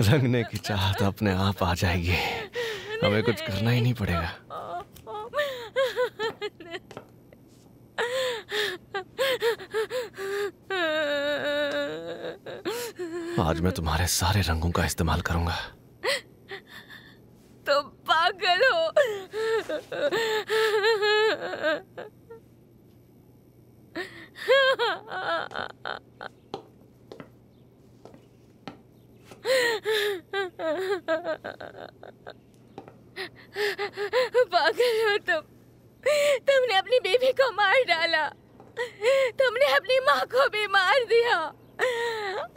रंगने की चाहत अपने आप आ जाएगी। हमें कुछ करना ही नहीं पड़ेगा। आज मैं तुम्हारे सारे रंगों का इस्तेमाल करूंगा। तुम पागल हो। पागल हो तुम। तुमने अपनी बेबी को मार डाला। तुमने अपनी माँ को भी मार दिया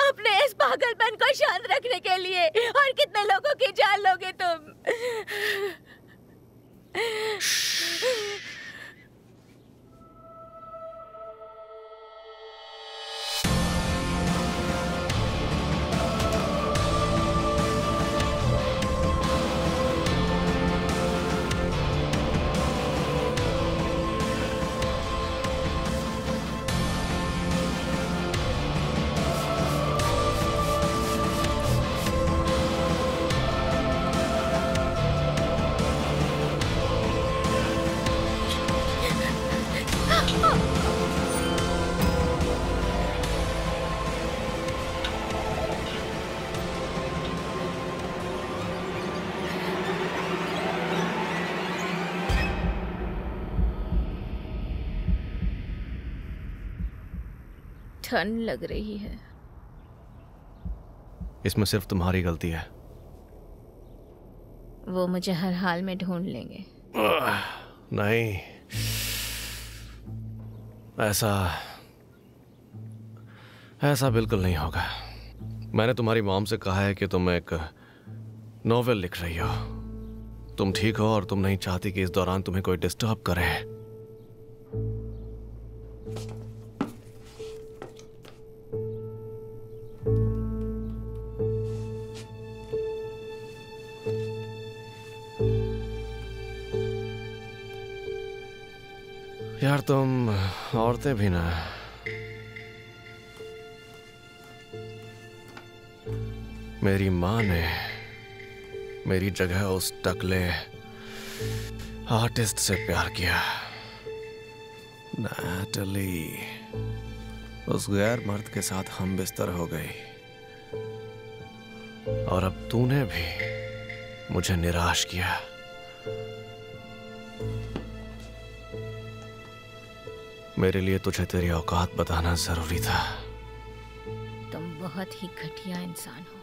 अपने इस पागलपन को शांत रखने के लिए। और कितने लोगों की जान लोगे तुम? ठंड लग रही है। इसमें सिर्फ तुम्हारी गलती है। वो मुझे हर हाल में ढूंढ लेंगे। नहीं, ऐसा बिल्कुल नहीं होगा। मैंने तुम्हारी मॉम से कहा है कि तुम एक नोवेल लिख रही हो। तुम ठीक हो और तुम नहीं चाहती कि इस दौरान तुम्हें कोई डिस्टर्ब करे। यार तुम औरतें भी ना, मेरी माँ ने मेरी जगह उस टकले आर्टिस्ट से प्यार किया, नैटली। उस गैर मर्द के साथ हम बिस्तर हो गई और अब तूने भी मुझे निराश किया। मेरे लिए तुझे तेरी औकात बताना जरूरी था। तुम बहुत ही घटिया इंसान हो।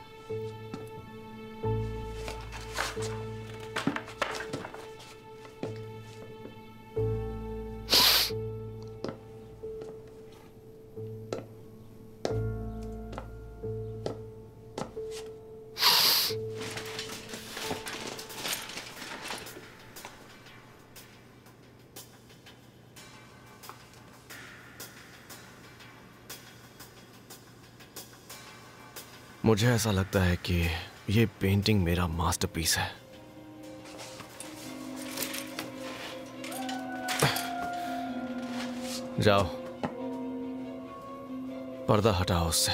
मुझे ऐसा लगता है कि ये पेंटिंग मेरा मास्टरपीस है। जाओ, पर्दा हटाओ उससे।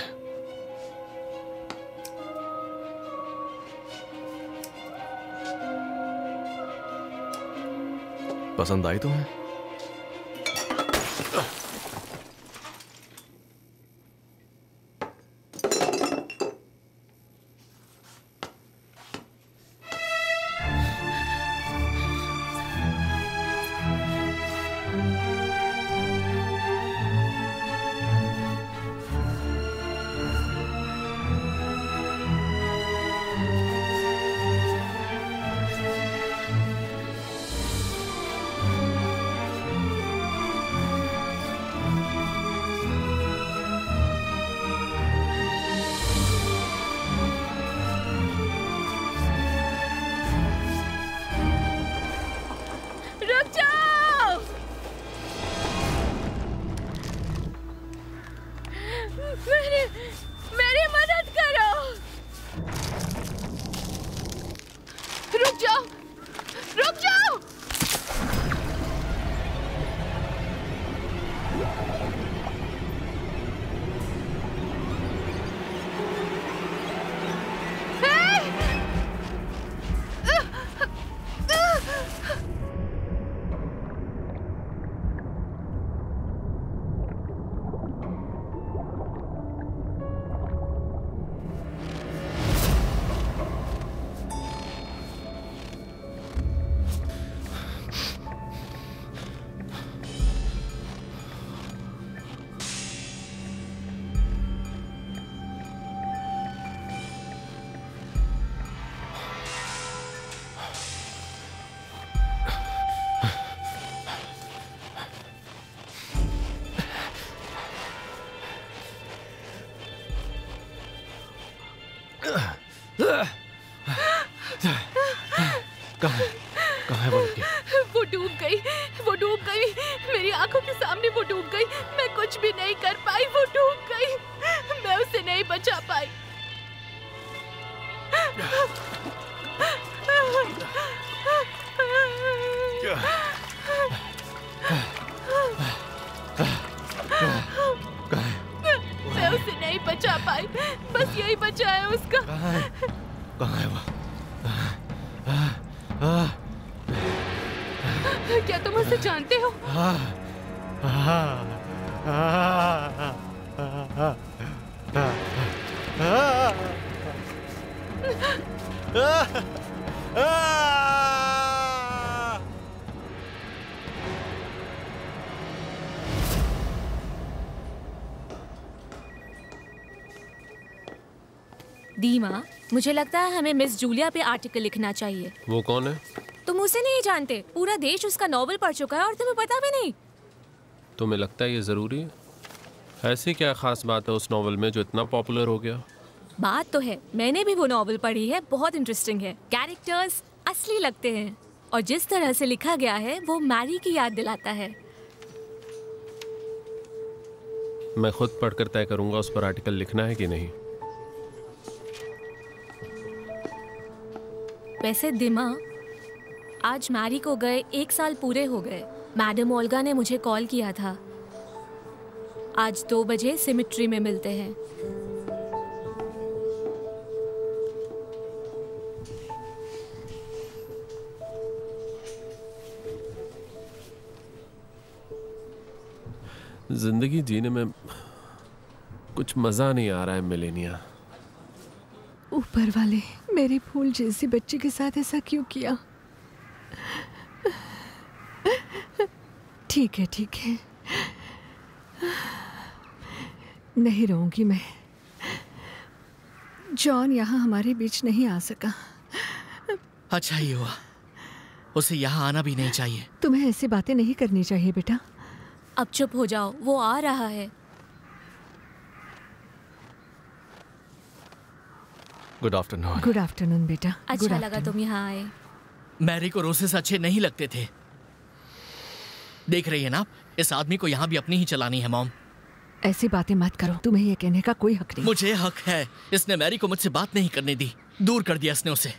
पसंद आई तुम्हें? कहाँ है वो लड़की? वो डूब गई मेरी आंखों के सामने वो डूब गई। मैं कुछ भी नहीं कर पाई, वो डूब गई। मैं उसे नहीं बचा पाई। मैं उसे नहीं बचा पाई, बस यही बचा है उसका। कहाँ है वो? क्या तुम उसे जानते हो? दीमा, मुझे लगता है हमें मिस जूलिया पे आर्टिकल लिखना चाहिए। वो कौन है? तुम उसे नहीं जानते। पूरा देश उसका नॉवल पढ़ चुका है और तुम्हें पता भी नहीं। तुम्हें लगता है ये ज़रूरी है? ऐसी क्या खास बात है उस नॉवल में जो इतना पॉपुलर हो गया? बात तो है, मैंने भी वो नॉवल पढ़ी है, बहुत इंटरेस्टिंग है। कैरेक्टर्स असली लगते हैं और जिस तरह से लिखा गया है वो मैरी की याद दिलाता है। मैं खुद पढ़कर तय करूंगा उस पर आर्टिकल लिखना है कि नहीं। वैसे दिमा, आज मैरी को गए 1 साल पूरे हो गए। मैडम ओल्गा ने मुझे कॉल किया था। आज 2 बजे सिमेट्री में मिलते हैं। जिंदगी जीने में कुछ मजा नहीं आ रहा है मिलेनिया। ऊपर वाले मेरी फूल जैसी बच्ची के साथ ऐसा क्यों किया? ठीक है, नहीं रहूंगी मैं। जॉन यहाँ हमारे बीच नहीं आ सका। अच्छा ही हुआ, उसे यहाँ आना भी नहीं चाहिए। तुम्हें ऐसी बातें नहीं करनी चाहिए बेटा। अब चुप हो जाओ, वो आ रहा है। Good afternoon. गुड आफ्टरनून बेटा। अच्छा लगा तुम यहाँ आए। मैरी को रोसेस अच्छे नहीं लगते थे। देख रही है ना, इस आदमी को यहाँ भी अपनी ही चलानी है। मॉम, ऐसी बातें मत करो, तुम्हें ये कहने का कोई हक नहीं। मुझे हक है। इसने मैरी को मुझसे बात नहीं करने दी, दूर कर दिया इसने उसे।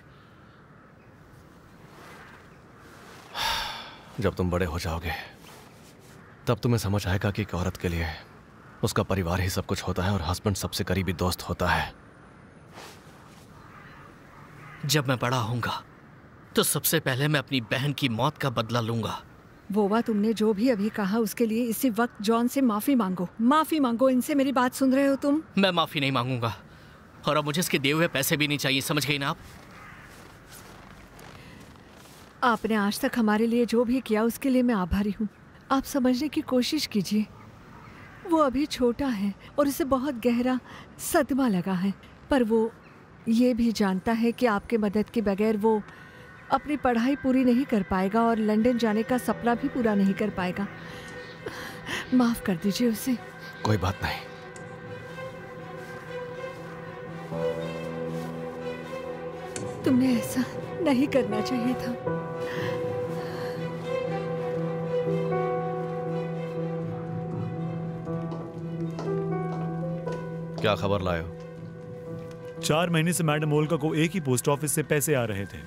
जब तुम बड़े हो जाओगे तब तुम्हें समझ आएगा कि एक औरत के लिए उसका परिवार ही सब कुछ होता है और हस्बैंड सबसे करीबी दोस्त होता है। जब मैं बड़ा होऊंगा तो सबसे पहले मैं अपनी बहन की मौत का बदला लूंगा। वोवा, तुमने जो भी अभी कहा उसके लिए इसी वक्त जॉन से माफी मांगो। माफी मांगो इनसे। मेरी बात सुन रहे हो तुम? मैं माफी नहीं मांगूंगा और अब मुझे इसके दिए हुए पैसे भी नहीं चाहिए। समझ गई ना आप? आपने आज तक हमारे लिए जो भी किया उसके लिए मैं आभारी हूँ। आप समझने की कोशिश कीजिए। वो अभी छोटा है और उसे बहुत गहरा सदमा लगा है, पर वो ये भी जानता है कि आपके मदद के बगैर वो अपनी पढ़ाई पूरी नहीं कर पाएगा और लंदन जाने का सपना भी पूरा नहीं कर पाएगा। माफ कर दीजिए उसे। कोई बात नहीं। तुमने ऐसा नहीं करना चाहिए था। क्या खबर लाए हो? 4 महीने से मैडम ओल्गा को एक ही पोस्ट ऑफिस से पैसे आ रहे थे।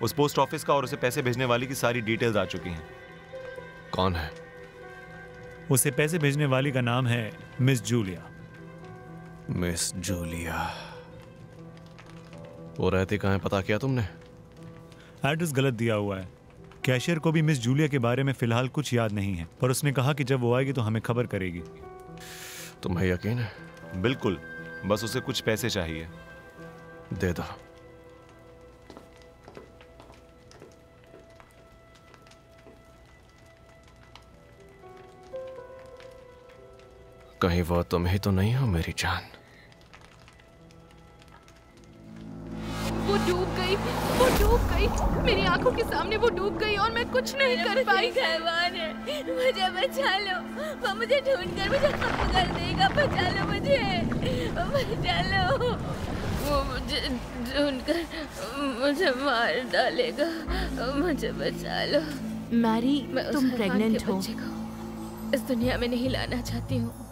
उस पोस्ट ऑफिस का और उसे पैसे भेजने वाली की सारी डिटेल्स आ चुकी हैं। कौन है? उसे पैसे भेजने वाली का नाम है मिस जूलिया। Miss Julia? वो रहती कहाँ है, पता किया तुमने? एड्रेस गलत दिया हुआ है। कैशियर को भी मिस जूलिया के बारे में फिलहाल कुछ याद नहीं है, पर उसने कहा कि जब वो आएगी तो हमें खबर करेगी। तुम्हें यकीन है? बिल्कुल, बस उसे कुछ पैसे चाहिए। दे दो। कहीं वो तुम ही तो नहीं हो मेरी जान? वो डूब गई मेरी आंखों के सामने। वो डूब गई और मैं कुछ नहीं कर पाई। मुझे बचा लो, वो मुझे ढूंढकर मुझे खत्म कर देगा। बचा लो मुझे, बचा लो। वो मुझे ढूंढकर मुझे मार डालेगा। मुझे बचा लो। मैरी, तुम प्रेग्नेंट हो। बच्चे को इस दुनिया में नहीं लाना चाहती हूँ।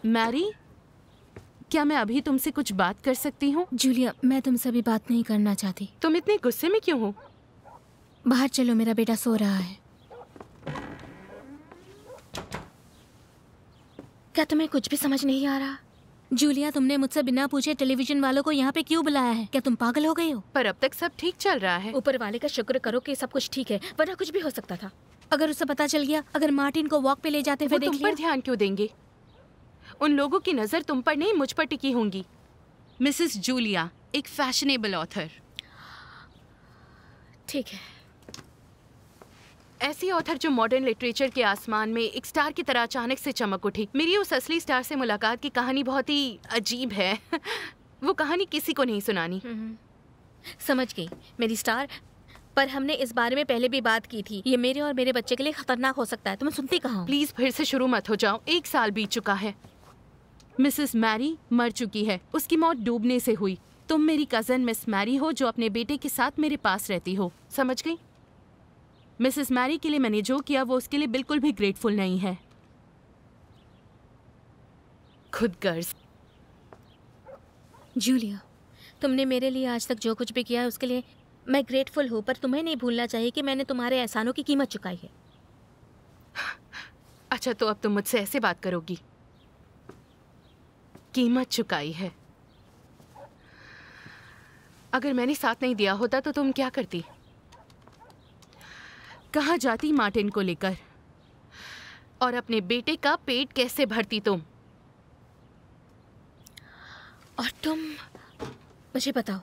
मैरी, क्या मैं अभी तुमसे कुछ बात कर सकती हूँ? जूलिया, मैं तुमसे अभी बात नहीं करना चाहती। तुम इतने गुस्से में क्यों हो? बाहर चलो, मेरा बेटा सो रहा है। क्या तुम्हें कुछ भी समझ नहीं आ रहा? जूलिया, तुमने मुझसे बिना पूछे टेलीविजन वालों को यहाँ पे क्यों बुलाया है? क्या तुम पागल हो गई हो? पर अब तक सब ठीक चल रहा है। ऊपर वाले का शुक्र करो कि सब कुछ ठीक है, वरना कुछ भी हो सकता था। अगर उसे पता चल गया, अगर मार्टिन को वॉक पे ले जाते हुए देख लिया, तुम पर ध्यान क्यों देंगे? उन लोगों की नजर तुम पर नहीं, मुझ पर टिकी होंगी। मिसेस जूलिया, एक फैशनेबल ऑथर। ठीक है। ऐसी ऑथर जो मॉडर्न लिटरेचर के आसमान में एक स्टार की तरह अचानक से चमक उठी। मेरी उस असली स्टार से मुलाकात की कहानी बहुत ही अजीब है। वो कहानी किसी को नहीं सुनानी। समझ गई मेरी स्टार, पर हमने इस बारे में पहले भी बात की थी। ये मेरे और मेरे बच्चे के लिए खतरनाक हो सकता है। तुम्हें सुनती कहाँ? प्लीज फिर से शुरू मत हो जाओ। 1 साल बीत चुका है। मिसेस मैरी मर चुकी है। उसकी मौत डूबने से हुई। तुम मेरी कजन मिस मैरी हो जो अपने बेटे के साथ मेरे पास रहती हो। समझ गई? मिसेस मैरी के लिए मैंने जो किया वो उसके लिए बिल्कुल भी ग्रेटफुल नहीं है। खुद गर्ज। जूलिया, तुमने मेरे लिए आज तक जो कुछ भी किया है उसके लिए मैं ग्रेटफुल हूँ, पर तुम्हें नहीं भूलना चाहिए कि मैंने तुम्हारे एहसानों की कीमत चुकाई है। अच्छा, तो अब तुम मुझसे ऐसे बात करोगी? कीमत चुकाई है? अगर मैंने साथ नहीं दिया होता तो तुम क्या करती? कहाँ जाती मार्टिन को लेकर? और अपने बेटे का पेट कैसे भरती तुम? और तुम मुझे बताओ,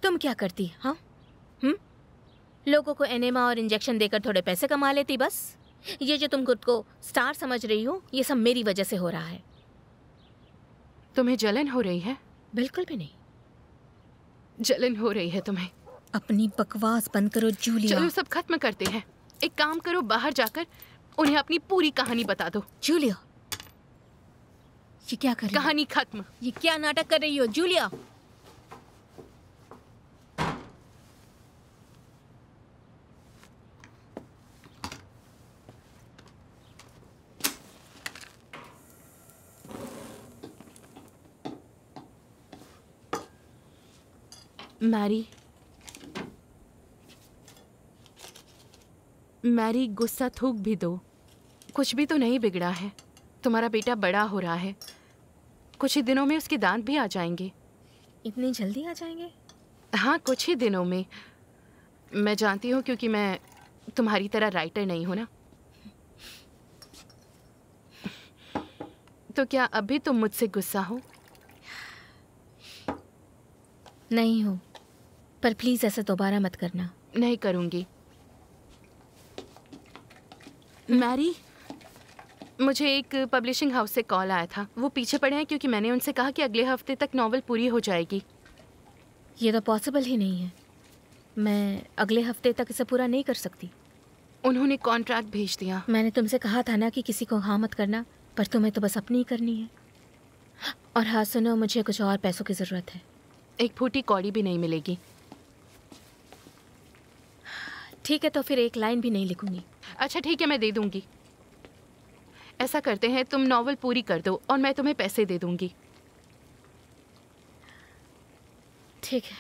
तुम क्या करती? हाँ, लोगों को एनेमा और इंजेक्शन देकर थोड़े पैसे कमा लेती बस। ये जो तुम खुद को स्टार समझ रही हो, ये सब मेरी वजह से हो रहा है। तुम्हें जलन हो रही है? बिल्कुल भी नहीं। जलन हो रही है तुम्हें? अपनी बकवास बंद करो जूलिया। चलो सब खत्म करते हैं। एक काम करो, बाहर जाकर उन्हें अपनी पूरी कहानी बता दो। जूलिया, ये क्या कर रही हो? कहानी खत्म। ये क्या नाटक कर रही हो जूलिया? मैरी, गुस्सा थूक भी दो। कुछ भी तो नहीं बिगड़ा है। तुम्हारा बेटा बड़ा हो रहा है। कुछ ही दिनों में उसके दांत भी आ जाएंगे। इतनी जल्दी आ जाएंगे? हाँ, कुछ ही दिनों में। मैं जानती हूँ क्योंकि मैं तुम्हारी तरह राइटर नहीं हूँ ना। तो क्या अभी तुम मुझसे गुस्सा हो? नहीं हो, पर प्लीज ऐसा दोबारा मत करना। नहीं करूँगी। मैरी, मुझे एक पब्लिशिंग हाउस से कॉल आया था। वो पीछे पड़े हैं क्योंकि मैंने उनसे कहा कि अगले हफ्ते तक नॉवल पूरी हो जाएगी। ये तो पॉसिबल ही नहीं है। मैं अगले हफ्ते तक इसे पूरा नहीं कर सकती। उन्होंने कॉन्ट्रैक्ट भेज दिया। मैंने तुमसे कहा था ना कि किसी को हाँ मत करना, पर तुम्हें तो बस अपनी ही करनी है। और हाँ सुनो, मुझे कुछ और पैसों की ज़रूरत है। एक फूटी कौड़ी भी नहीं मिलेगी। ठीक है, तो फिर एक लाइन भी नहीं लिखूंगी। अच्छा ठीक है, मैं दे दूंगी। ऐसा करते हैं, तुम नॉवल पूरी कर दो और मैं तुम्हें पैसे दे दूंगी। ठीक है।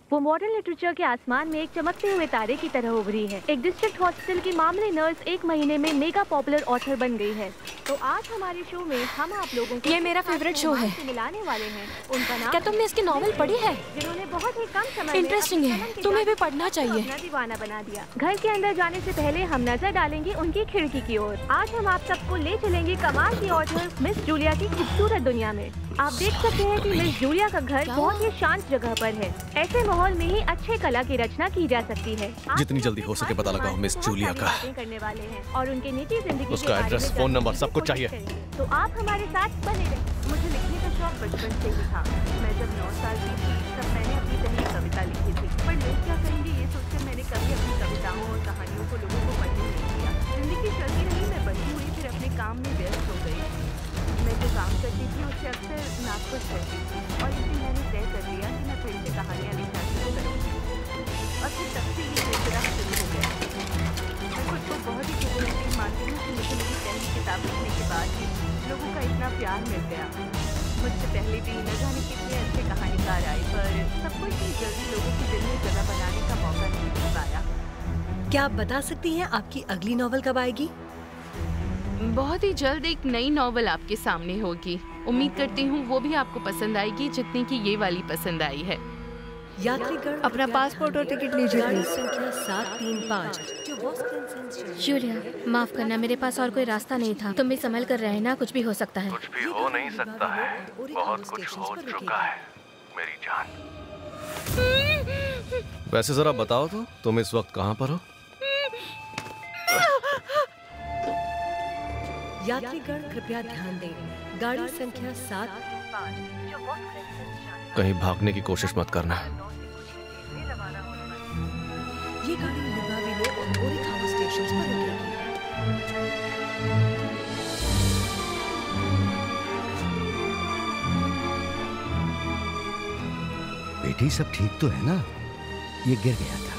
वो मॉडर्न लिटरेचर के आसमान में एक चमकते हुए तारे की तरह उभरी है। एक डिस्ट्रिक्ट हॉस्पिटल की मामूली नर्स 1 महीने में मेगा पॉपुलर ऑथर बन गई है। तो आज हमारे शो में हम आप लोगों को ये मेरा फेवरेट शो है। मिलाने वाले हैं। उनका नाम क्या तुमने इसकी नॉवेल पढ़ी है? जिन्होंने बहुत ही कम समय में इंटरेस्टिंग है, तुम्हें भी पढ़ना चाहिए। अपना दीवाना बना दिया। घर के अंदर जाने से पहले हम नजर डालेंगे उनकी खिड़की की ओर। आज हम आप सबको ले चलेंगे कमाल की ऑर्डर मिस जूलिया की खूबसूरत दुनिया में। आप देख सकते हैं कि मिस जूलिया का घर बहुत ही शांत जगह पर है। ऐसे माहौल में ही अच्छे कला की रचना की जा सकती है। जितनी जल्दी हो सके पता लगाओ मिस जूलिया का। करने वाले हैं और उनके निजी जिंदगी उसका एड्रेस, फोन नंबर सब कुछ चाहिए। तो आप हमारे साथ बने रहें। मुझे लिखने का शौक बचपन से ही था। मैं जब 9 साल की थी तब मैंने अपनी पहली कविता लिखी थी। पर लोग क्या कहेंगे ये सोचकर मैंने कभी अपनी कविताओं और कहानियों को लोगों को पढ़ने नहीं दिया। जिंदगी चलती रही, मैं बड़ी हुई, फिर अपने काम में व्यस्त हो गई। मैं जो काम करती थी उससे अक्सर नाखुश रहती थी और इसी मैंने तय कर लिया कि मैं फिर से कहानियाँ लिखना शुरू करूँगी। और फिर तब से ये सिलसिला शुरू हो गया। मैं खुद को बहुत ही खुशनसीब मानती हूँ कि मुझे मेरी पहली किताब लिखने के बाद भी लोगों का इतना प्यार मिल गया। मुझसे पहले भी न जाने कितने अच्छे कहानीकार आए, पर सब कुछ ही जल्दी लोगों के दिल में जगह बनाने का मौका नहीं मिल पाया। क्या आप बता सकती हैं आपकी अगली नॉवल कब आएगी? बहुत ही जल्द एक नई नॉवल आपके सामने होगी। उम्मीद करती हूँ वो भी आपको पसंद आएगी जितनी कि ये वाली पसंद आई है। यात्रीगण अपना पासपोर्ट और टिकट लीजिए। गाड़ी संख्या 735 जो जूलिया, माफ करना, मेरे पास और कोई रास्ता नहीं था। तुम भी संभल कर रहे ना, कुछ भी हो सकता है। कुछ भी हो नहीं सकता है, बहुत कुछ हो चुका है मेरी जान। वैसे जरा बताओ तो तुम इस वक्त कहाँ पर हो? यात्रीगण कृपया ध्यान दें, गाड़ी संख्या 735 कहीं भागने की कोशिश मत करना। ये गाड़ी लिबाविलो और ओरिकावा स्टेशन पर रुकेगी। बेटी सब ठीक तो है ना? ये गिर गया था।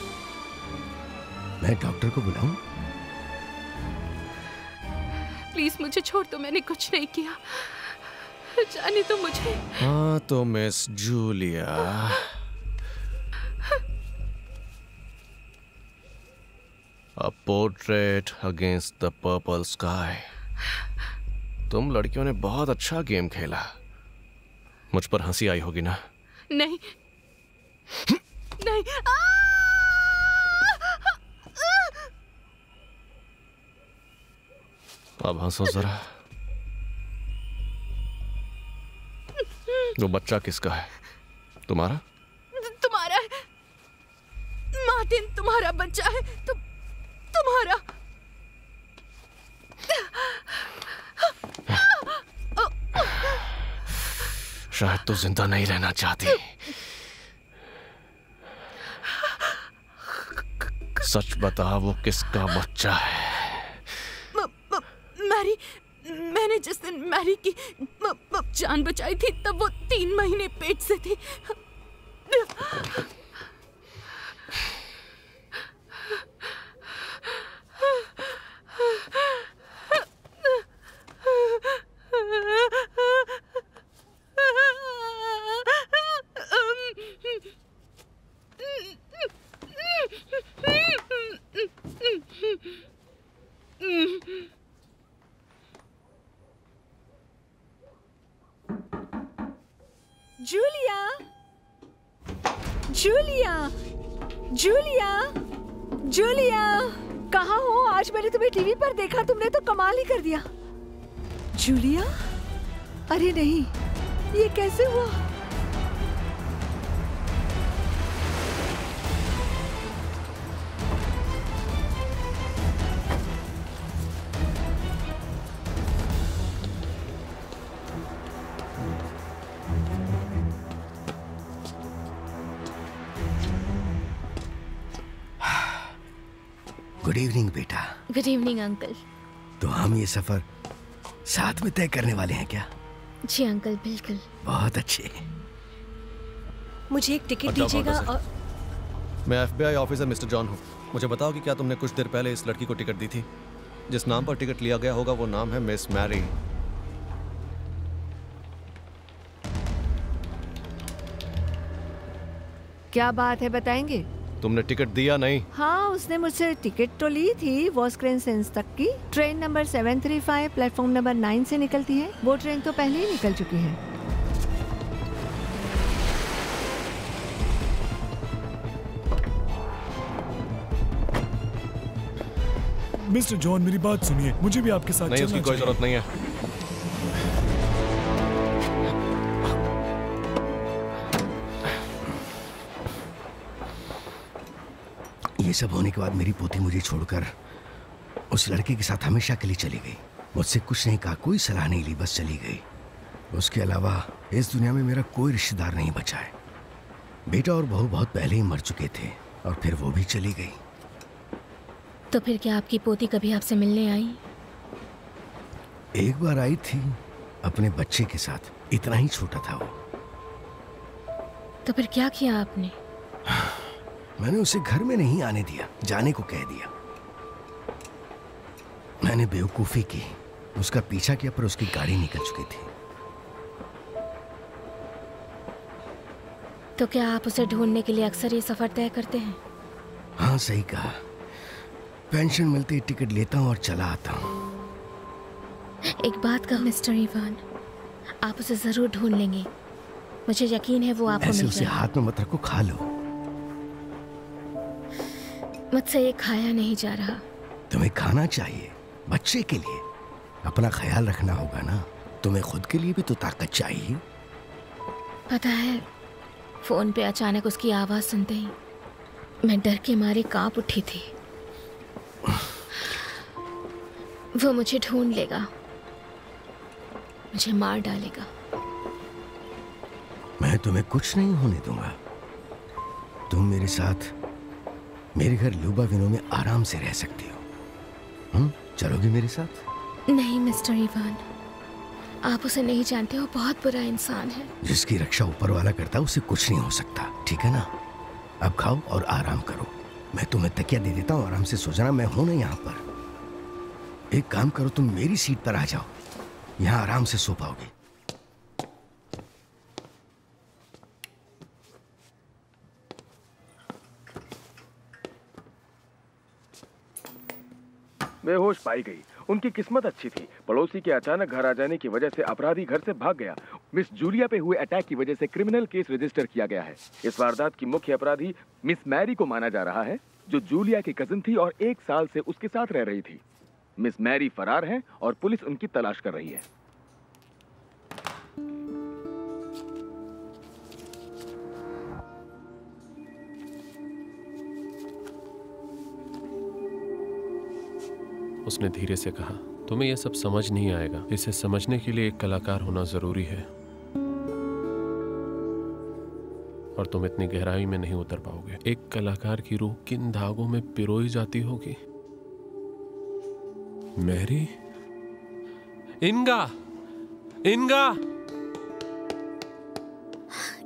मैं डॉक्टर को बुलाऊं? प्लीज मुझे छोड़ दो, मैंने कुछ नहीं किया। जाने तो मुझे। हाँ तो miss Julia, A portrait against the purple sky। तुम लड़कियों ने बहुत अच्छा गेम खेला। मुझ पर हंसी आई होगी ना? नहीं नहीं। अब हंसो जरा। वो बच्चा किसका है? तुम्हारा? तुम्हारा है मार्टिन, तुम्हारा बच्चा है। तुम्हारा। शायद तू जिंदा नहीं रहना चाहती। सच बता, वो किसका बच्चा है? मैरी, मैंने जिस दिन मैरी की जान बचाई थी तब वो 3 महीने पेट से थी। जूलिया, जूलिया, जूलिया, जूलिया, कहाँ हो? आज मैंने तुम्हें टीवी पर देखा, तुमने तो कमाल ही कर दिया। जूलिया, अरे नहीं, ये कैसे हुआ? गुड इवनिंग बेटा। Good evening uncle. तो हम ये सफर साथ में तय करने वाले हैं क्या? जी अंकल, बिल्कुल। बहुत अच्छे। मुझे एक टिकट दीजिएगा। और मैं FBI ऑफिसर मिस्टर जॉन हूँ। मुझे बताओ कि क्या तुमने कुछ देर पहले इस लड़की को टिकट दी थी? जिस नाम पर टिकट लिया गया होगा वो नाम है मिस मैरी। क्या बात है, बताएंगे? तुमने टिकट दिया नहीं? हाँ, उसने मुझसे टिकट तो ली थी वॉस क्रेसेंस तक की। ट्रेन नंबर 735 प्लेटफॉर्म नंबर 9 से निकलती है। वो ट्रेन तो पहले ही निकल चुकी है। मिस्टर जॉन, मेरी बात सुनिए, मुझे भी आपके साथ नहीं, उसकी कोई जरूरत नहीं है। ये सब होने के बाद मेरी पोती मुझे छोड़कर उस लड़के के साथ हमेशा के लिए चली गई। मुझसे कुछ नहीं कहा, कोई सलाह नहीं ली, बस चली गई। उसके अलावा इस दुनिया में मेरा कोई रिश्तेदार नहीं बचा है। बेटा और बहू बहुत पहले ही मर चुके थे और फिर वो भी चली गई। तो फिर क्या आपकी पोती कभी आपसे मिलने आई? एक बार आई थी अपने बच्चे के साथ, इतना ही छोटा था वो। तो फिर क्या किया आपने? मैंने उसे घर में नहीं आने दिया, जाने को कह दिया। मैंने बेवकूफी की, उसका पीछा किया पर उसकी गाड़ी निकल चुकी थी। तो क्या आप उसे ढूंढने के लिए अक्सर ये सफर तय करते हैं? हाँ, सही कहा। पेंशन मिलते ही टिकट लेता हूँ और चला आता हूँ। एक बात कहो मिस्टर इवान, आप उसे जरूर ढूंढ लेंगे। मुझे यकीन है वो आपको ऐसे मिल उसे जाएगा। हाथ में मत रखो, खा लो। मुझसे ये खाया नहीं जा रहा। तुम्हें खाना चाहिए, बच्चे के लिए। अपना ख्याल रखना होगा ना। तुम्हें खुद के लिए भी तो ताकत चाहिए। पता है, फोन पे अचानक उसकी आवाज सुनते ही मैं डर के मारे कांप उठी थी। वो मुझे ढूंढ लेगा, मुझे मार डालेगा। मैं तुम्हें कुछ नहीं होने दूंगा। तुम मेरे साथ मेरे घर ल्यूबाविनो में आराम से रह सकती हो। चलोगी मेरे साथ? नहीं मिस्टर इवान, आप उसे नहीं जानते हो, बहुत बुरा इंसान है। जिसकी रक्षा ऊपर वाला करता है उसे कुछ नहीं हो सकता, ठीक है ना? अब खाओ और आराम करो। मैं तुम्हें तकिया दे देता हूँ, आराम से सो जाना। मैं हूं ना यहाँ पर। एक काम करो, तुम मेरी सीट पर आ जाओ, यहाँ आराम से सो पाओगे। बेहोश पाई गई। उनकी किस्मत अच्छी थी, पड़ोसी के अचानक घर आ जाने की वजह से अपराधी घर से भाग गया। मिस जूलिया पे हुए अटैक की वजह से क्रिमिनल केस रजिस्टर किया गया है। इस वारदात की मुख्य अपराधी मिस मैरी को माना जा रहा है, जो जूलिया की कजिन थी और 1 साल से उसके साथ रह रही थी। मिस मैरी फरार है और पुलिस उनकी तलाश कर रही है। उसने धीरे से कहा, तुम्हें यह सब समझ नहीं आएगा। इसे समझने के लिए एक कलाकार होना जरूरी है और तुम इतनी गहराई में नहीं उतर पाओगे। एक कलाकार की रूह किन धागों में पिरोई जाती होगी। मैरी, इनगा, इनगा।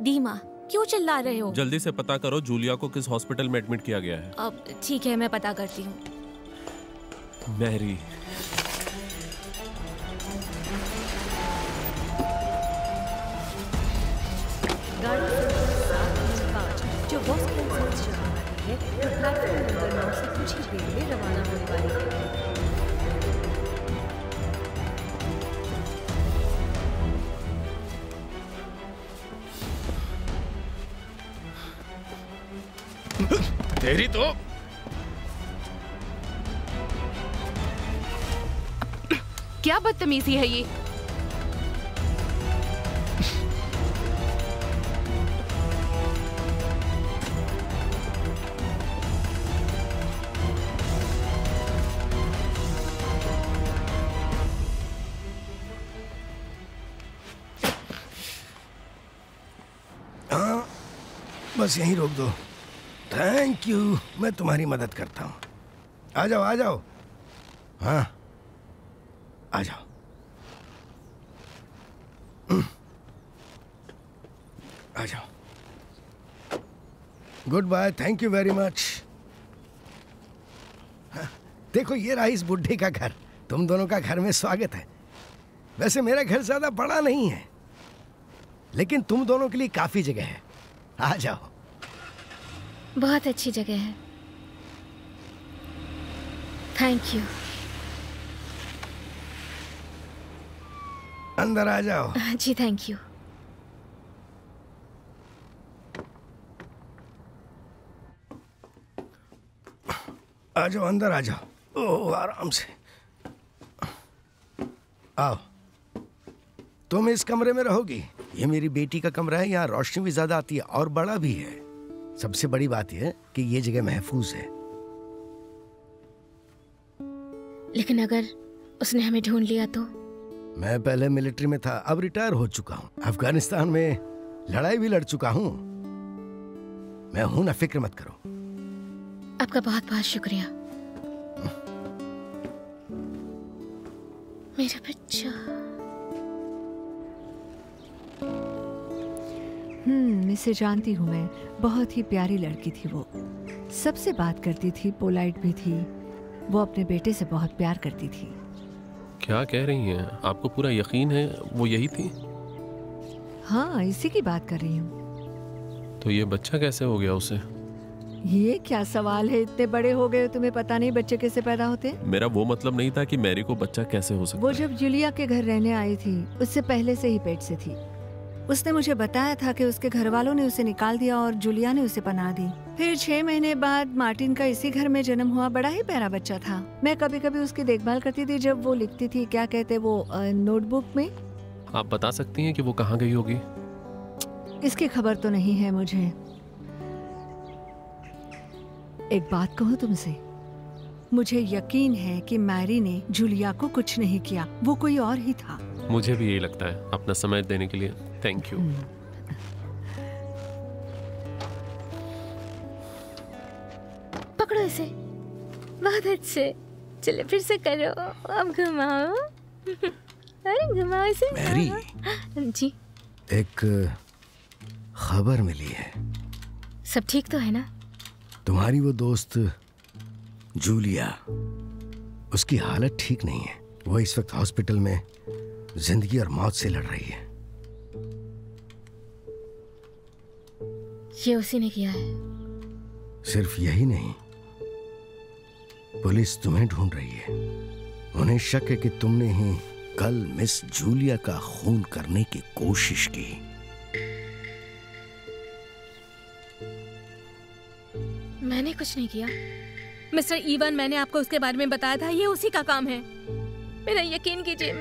दीमा, क्यों चिल्ला रहे हो? जल्दी से पता करो जूलिया को किस हॉस्पिटल में एडमिट किया गया है। अब ठीक है, मैं पता करती हूँ। मैरी, गाड़ी जो बॉस क्रेसेंस जाने वाली है, तो प्लेटफॉर्म नंबर 9 से कुछ ही देर में रवाना होने वाली है। तेरी तो क्या बदतमीजी है ये? हाँ, बस यहीं रोक दो। थैंक यू, मैं तुम्हारी मदद करता हूँ। आ जाओ, आ जाओ। हाँ, आ जाओ। आ जाओ। Good bye, thank you very much. देखो, ये रहा इस बुढ़े का घर। तुम दोनों का घर में स्वागत है। वैसे मेरा घर ज्यादा बड़ा नहीं है, लेकिन तुम दोनों के लिए काफी जगह है। आ जाओ। बहुत अच्छी जगह है। Thank you. अंदर आ जाओ। जी थैंक यू। आ जाओ, अंदर आ जाओ। ओह, आराम से आओ। तुम इस कमरे में रहोगी। ये मेरी बेटी का कमरा है, यहाँ रोशनी भी ज्यादा आती है और बड़ा भी है। सबसे बड़ी बात यह है कि ये जगह महफूज है। लेकिन अगर उसने हमें ढूंढ लिया तो? मैं पहले मिलिट्री में था, अब रिटायर हो चुका हूँ। अफगानिस्तान में लड़ाई भी लड़ चुका हूँ। मैं हूं ना, फिक्र मत करो। आपका बहुत बहुत शुक्रिया। मेरा बच्चा। इसे जानती हूँ मैं। बहुत ही प्यारी लड़की थी वो। सबसे बात करती थी, पोलाइट भी थी। वो अपने बेटे से बहुत प्यार करती थी। क्या कह रही हैं? आपको पूरा यकीन है वो यही थी? हाँ, इसी की बात कर रही हूँ। तो ये बच्चा कैसे हो गया उसे? ये क्या सवाल है? इतने बड़े हो गए, तुम्हें पता नहीं बच्चे कैसे पैदा होते? मेरा वो मतलब नहीं था कि मैरी को बच्चा कैसे हो सकता वो है। जब जूलिया के घर रहने आई थी, उससे पहले से ही पेट से थी। उसने मुझे बताया था कि उसके घर वालों ने उसे निकाल दिया और जूलिया ने उसे पनाह दी। फिर 6 महीने बाद मार्टिन का इसी घर में जन्म हुआ। बड़ा ही प्यारा बच्चा था। मैं कभी कभी उसकी देखभाल करती थी जब वो लिखती थी, क्या कहते वो, नोटबुक में। आप बता सकती हैं कि वो कहाँ गई होगी? इसकी खबर तो नहीं है मुझे। एक बात कहूँ तुमसे, मुझे यकीन है कि मैरी ने जूलिया को कुछ नहीं किया। वो कोई और ही था। मुझे भी यही लगता है। अपना समय देने के लिए थैंक यू। पकड़ो इसे। बहुत अच्छे। चलो फिर से करो। अब घुमाओ। अरे घुमाओ इसे। मैरी, जी। एक खबर मिली है। सब ठीक तो है ना? तुम्हारी वो दोस्त जूलिया, उसकी हालत ठीक नहीं है। वो इस वक्त हॉस्पिटल में जिंदगी और मौत से लड़ रही है। ये उसी ने किया है। सिर्फ यही नहीं, पुलिस तुम्हें ढूंढ रही है। उन्हें शक है कि तुमने ही कल मिस जूलिया का खून करने की कोशिश की। मैंने कुछ नहीं किया मिस्टर ईवन। मैंने आपको उसके बारे में बताया था। ये उसी का काम है। मेरा यकीन कीजिए,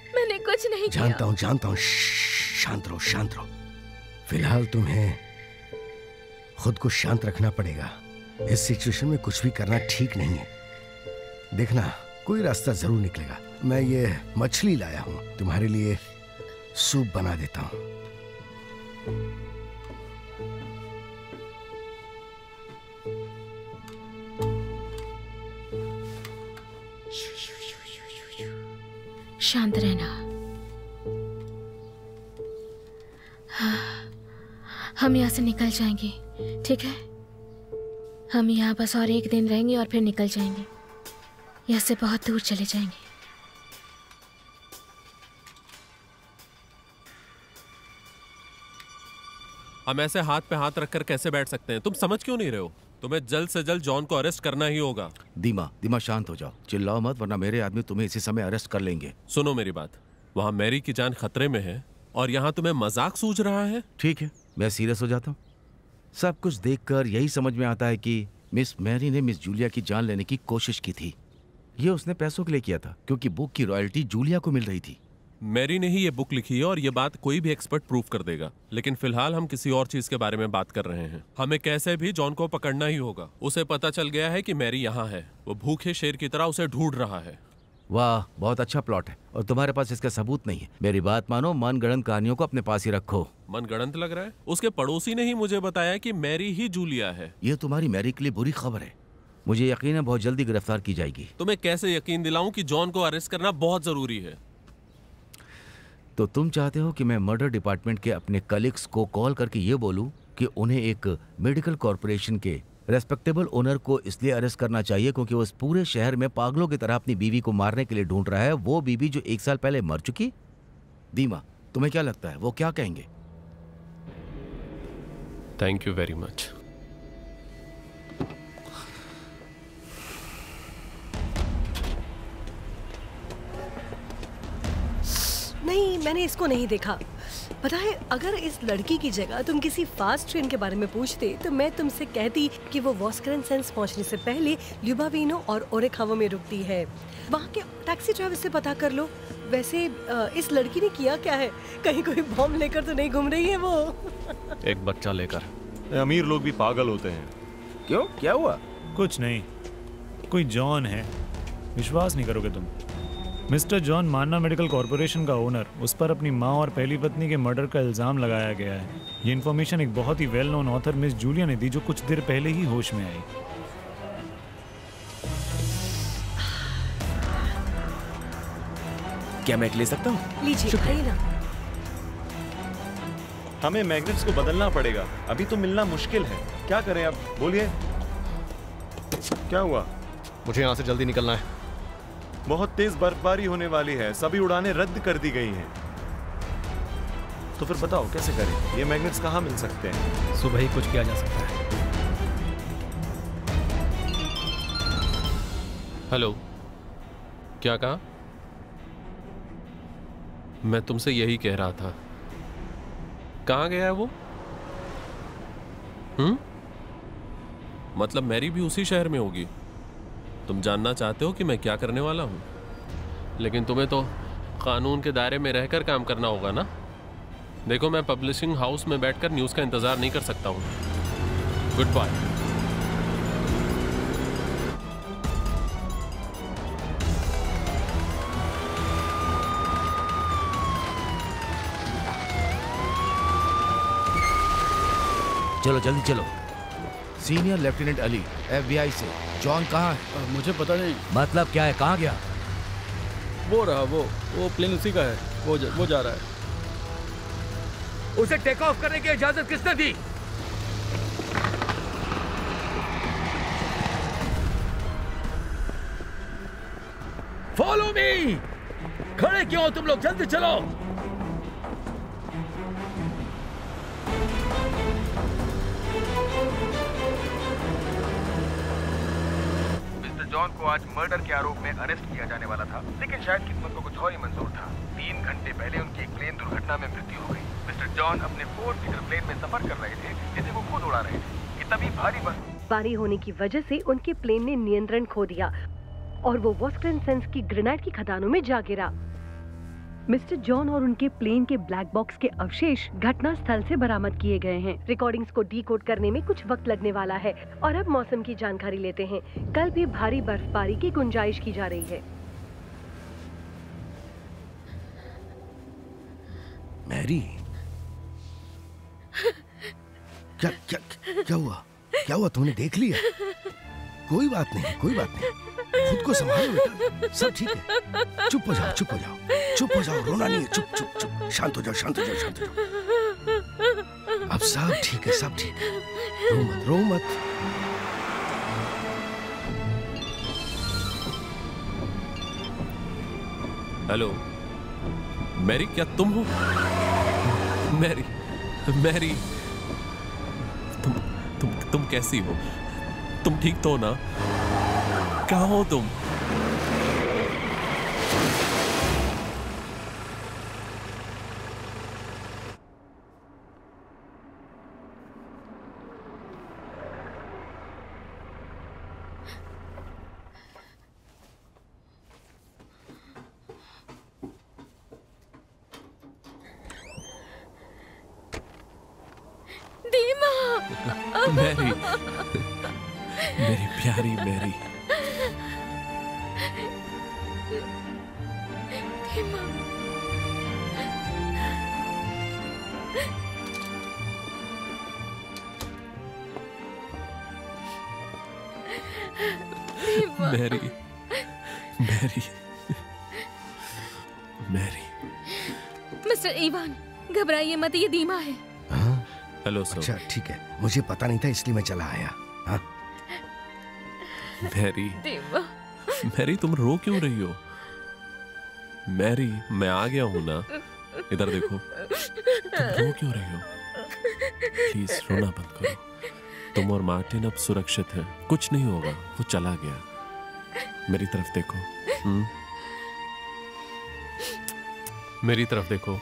मैंने कुछ नहीं किया। जानता हूँ। शांत रहो, शांत रहो। फिलहाल तुम्हें खुद को शांत रखना पड़ेगा। इस सिचुएशन में कुछ भी करना ठीक नहीं है। देखना, कोई रास्ता जरूर निकलेगा। मैं ये मछली लाया हूँ, तुम्हारे लिए सूप बना देता हूँ। शांत रहना। हाँ, हम यहाँ से निकल जाएंगे, ठीक है? हम यहाँ बस और एक दिन रहेंगे और फिर निकल जाएंगे। यहाँ से बहुत दूर चले जाएंगे। हम ऐसे हाथ पे हाथ रखकर कैसे बैठ सकते हैं? तुम समझ क्यों नहीं रहे हो? तुम्हें जल्द से जल्द जॉन को अरेस्ट करना ही होगा। दीमा शांत हो जाओ। चिल्लाओ मत, वरना मेरे आदमी तुम्हें इसी समय अरेस्ट कर लेंगे। सुनो मेरी बात, वहाँ मैरी की जान खतरे में है और यहाँ तुम्हें मजाक सूझ रहा है। ठीक है, मैं सीरियस हो जाता हूँ। सब कुछ देखकर यही समझ में आता है कि मिस मैरी ने मिस जूलिया की जान लेने की कोशिश की थी। ये उसने पैसों के लिए किया था, क्योंकि बुक की रॉयल्टी जूलिया को मिल रही थी। मैरी ने ही ये बुक लिखी है और ये बात कोई भी एक्सपर्ट प्रूव कर देगा। लेकिन फिलहाल हम किसी और चीज के बारे में बात कर रहे हैं। हमें कैसे भी जॉन को पकड़ना ही होगा। उसे पता चल गया है कि मैरी यहाँ है। वो भूखे शेर की तरह उसे ढूंढ रहा है। वाह, बहुत अच्छा प्लॉट है और तुम्हारे पास इसका सबूत नहीं है। मेरी बात मानो, मनगढ़ंत कहानियों को अपने पास ही रखो। मनगढ़ंत लग रहा है? उसके पड़ोसी ने ही मुझे बताया कि मैरी ही जूलिया है। ये तुम्हारी मैरी के लिए बुरी खबर है। मुझे यकीन है बहुत जल्दी गिरफ्तार की जाएगी। तुम्हें कैसे यकीन दिलाऊं कि जॉन को अरेस्ट करना बहुत जरूरी है? तो तुम चाहते हो कि मैं मर्डर डिपार्टमेंट के अपने कलीग्स को कॉल करके ये बोलूं कि उन्हें एक मेडिकल कॉर्पोरेशन के रेस्पेक्टेबल ओनर को इसलिए अरेस्ट करना चाहिए क्योंकि वो इस पूरे शहर में पागलों की तरह अपनी बीवी को मारने के लिए ढूंढ रहा है, वो बीवी जो 1 साल पहले मर चुकी? दीमा, तुम्हें क्या लगता है वो क्या कहेंगे? Thank you very much. मैंने इसको नहीं देखा। पता है, अगर इस लड़की की जगह तुम किसी फास्ट ट्रेन के बारे में पूछते तो मैं तुमसे कहती कि वो वॉस्करेनसेंस पहुंचने से पहले ल्यूबाविनो और ओरेखावो में रुकती है। वहाँ के टैक्सी ड्राइवर से पता कर लो। वैसे इस लड़की ने किया क्या है? कहीं कोई बॉम्ब लेकर तो नहीं घूम रही है वो? एक बच्चा लेकर। अमीर लोग भी पागल होते हैं। क्यों, क्या हुआ? कुछ नहीं, कोई जॉन है, विश्वास नहीं करोगे तुम। मिस्टर जॉन मान्ना मेडिकल कॉरपोरेशन का ओनर, उस पर अपनी माँ और पहली पत्नी के मर्डर का इल्जाम लगाया गया है। ये इन्फॉर्मेशन एक बहुत ही well known author miss Julia ने दी, जो कुछ देर पहले ही होश में आई। क्या मैं ले सकता हूँ? लीजिए, खाइए ना। हमें मैग्नेट्स को बदलना पड़ेगा, अभी तो मिलना मुश्किल है। क्या करें अब, बोलिए क्या हुआ? मुझे यहाँ से जल्दी निकलना है। बहुत तेज बर्फबारी होने वाली है, सभी उड़ानें रद्द कर दी गई हैं। तो फिर बताओ कैसे करें? ये मैग्नेट्स कहाँ मिल सकते हैं? सुबह ही कुछ किया जा सकता है। हेलो, क्या कहा? मैं तुमसे यही कह रहा था। कहाँ गया है वो? मतलब मैरी भी उसी शहर में होगी? तुम जानना चाहते हो कि मैं क्या करने वाला हूं? लेकिन तुम्हें तो कानून के दायरे में रहकर काम करना होगा ना। देखो, मैं पब्लिशिंग हाउस में बैठकर न्यूज़ का इंतजार नहीं कर सकता हूं। Good bye. चलो जल्दी चलो। सीनियर लेफ्टिनेंट अली, FBI से। जॉन कहाँ है? मुझे पता नहीं। मतलब क्या है, कहाँ गया? वो रहा, वो प्लेन उसी का है, वो जा रहा है। उसे टेक ऑफ करने की इजाजत किसने दी? Follow me. खड़े क्यों हो तुम लोग? जल्दी चलो। जॉन को आज मर्डर के आरोप में अरेस्ट किया जाने वाला था, लेकिन शायद किस्मत को कुछ और ही मंजूर था। 3 घंटे पहले उनकी एक प्लेन दुर्घटना में मृत्यु हो गई। मिस्टर जॉन अपने 4 सीटर प्लेन में सफर कर रहे थे, जिसे वो खुद उड़ा रहे थे कि तभी भारी बर्फबारी होने की वजह से उनके प्लेन ने नियंत्रण खो दिया और वो वॉस्करेनसेंस की ग्रेनाइट की खदानों में जा गिरा। मिस्टर जॉन और उनके प्लेन के ब्लैक बॉक्स के अवशेष घटना स्थल से बरामद किए गए हैं। रिकॉर्डिंग्स को डीकोड करने में कुछ वक्त लगने वाला है। और अब मौसम की जानकारी लेते हैं। कल भी भारी बर्फबारी की गुंजाइश की जा रही है। मैरी, क्या क्या क्या हुआ? क्या हुआ? तुमने देख लिया? कोई बात नहीं, कोई बात नहीं। खुद को संभालो बेटा, सब ठीक है। चुप हो जाओ, चुप हो जाओ, चुप हो जाओ। रोना नहीं है, चुप चुप चुप। शांत हो जाओ, शांत हो जाओ, शांत हो जाओ। अब सब ठीक है, सब ठीक है। रो मत, रो मत। हेलो मैरी, क्या तुम हो? मैरी, मैरी, तुम कैसी हो? तुम ठीक तो हो ना? कहाँ हो तुम? दीमा! मैरी, मेरी प्यारी Mary. Dima! Mary, Mary, Mary. Mister Ivan, घबराइए मत, ये दीमा है। Hello sir. अच्छा ठीक है, मुझे पता नहीं था इसलिए मैं चला आया। हाँ? Mary, Dima. मैरी तुम रो क्यों रही हो? मैरी, मैं आ गया हूं ना। इधर देखो, तुम रो क्यों रही हो? प्लीज रोना बंद करो। तुम और मार्टिन अब सुरक्षित हैं, कुछ नहीं होगा, वो चला गया। मेरी तरफ देखो। मेरी तरफ देखो।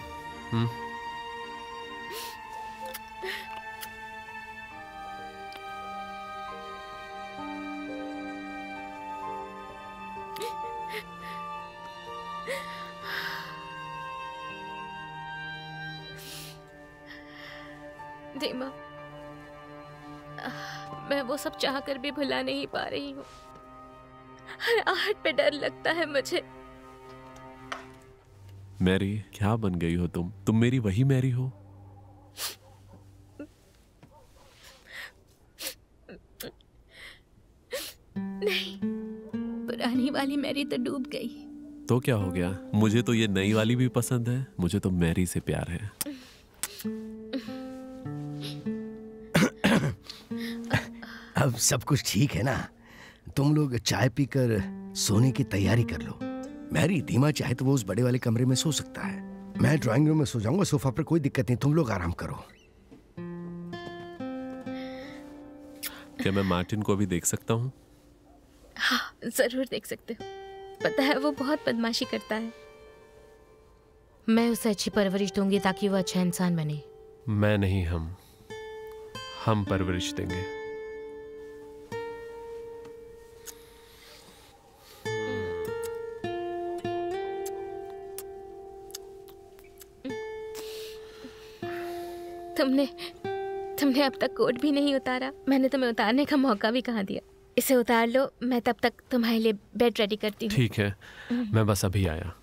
दीमा, मैं वो सब चाह कर भी भुला नहीं पा रही हूँ। हर आहट पे डर लगता है मुझे। मैरी, क्या बन गई हो तुम मेरी वही मैरी हो। नहीं, पुरानी वाली मैरी तो डूब गई। तो क्या हो गया? मुझे तो ये नई वाली भी पसंद है। मुझे तो मैरी से प्यार है। अब सब कुछ ठीक है ना? तुम लोग चाय पीकर सोने की तैयारी कर लो। मैरी, धीमा चाहे तो वो उस बड़े वाले कमरे में सो सकता है। मैं ड्राइंग रूम में सो जाऊंगा, सोफा पर कोई दिक्कत नहीं। तुम लोग आराम करो। क्या मैं मार्टिन को भी देख सकता हूँ? हाँ, जरूर देख सकते हो। पता है वो बहुत बदमाशी करता है। मैं उसे अच्छी परवरिश दूंगी ताकि वो अच्छा इंसान बने। मैं नहीं, हम परवरिश देंगे। तुमने अब तक कोट भी नहीं उतारा। मैंने तुम्हें उतारने का मौका भी कहाँ दिया। इसे उतार लो, मैं तब तक तुम्हारे लिए बेड रेडी करती हूँ। ठीक है, मैं बस अभी आया।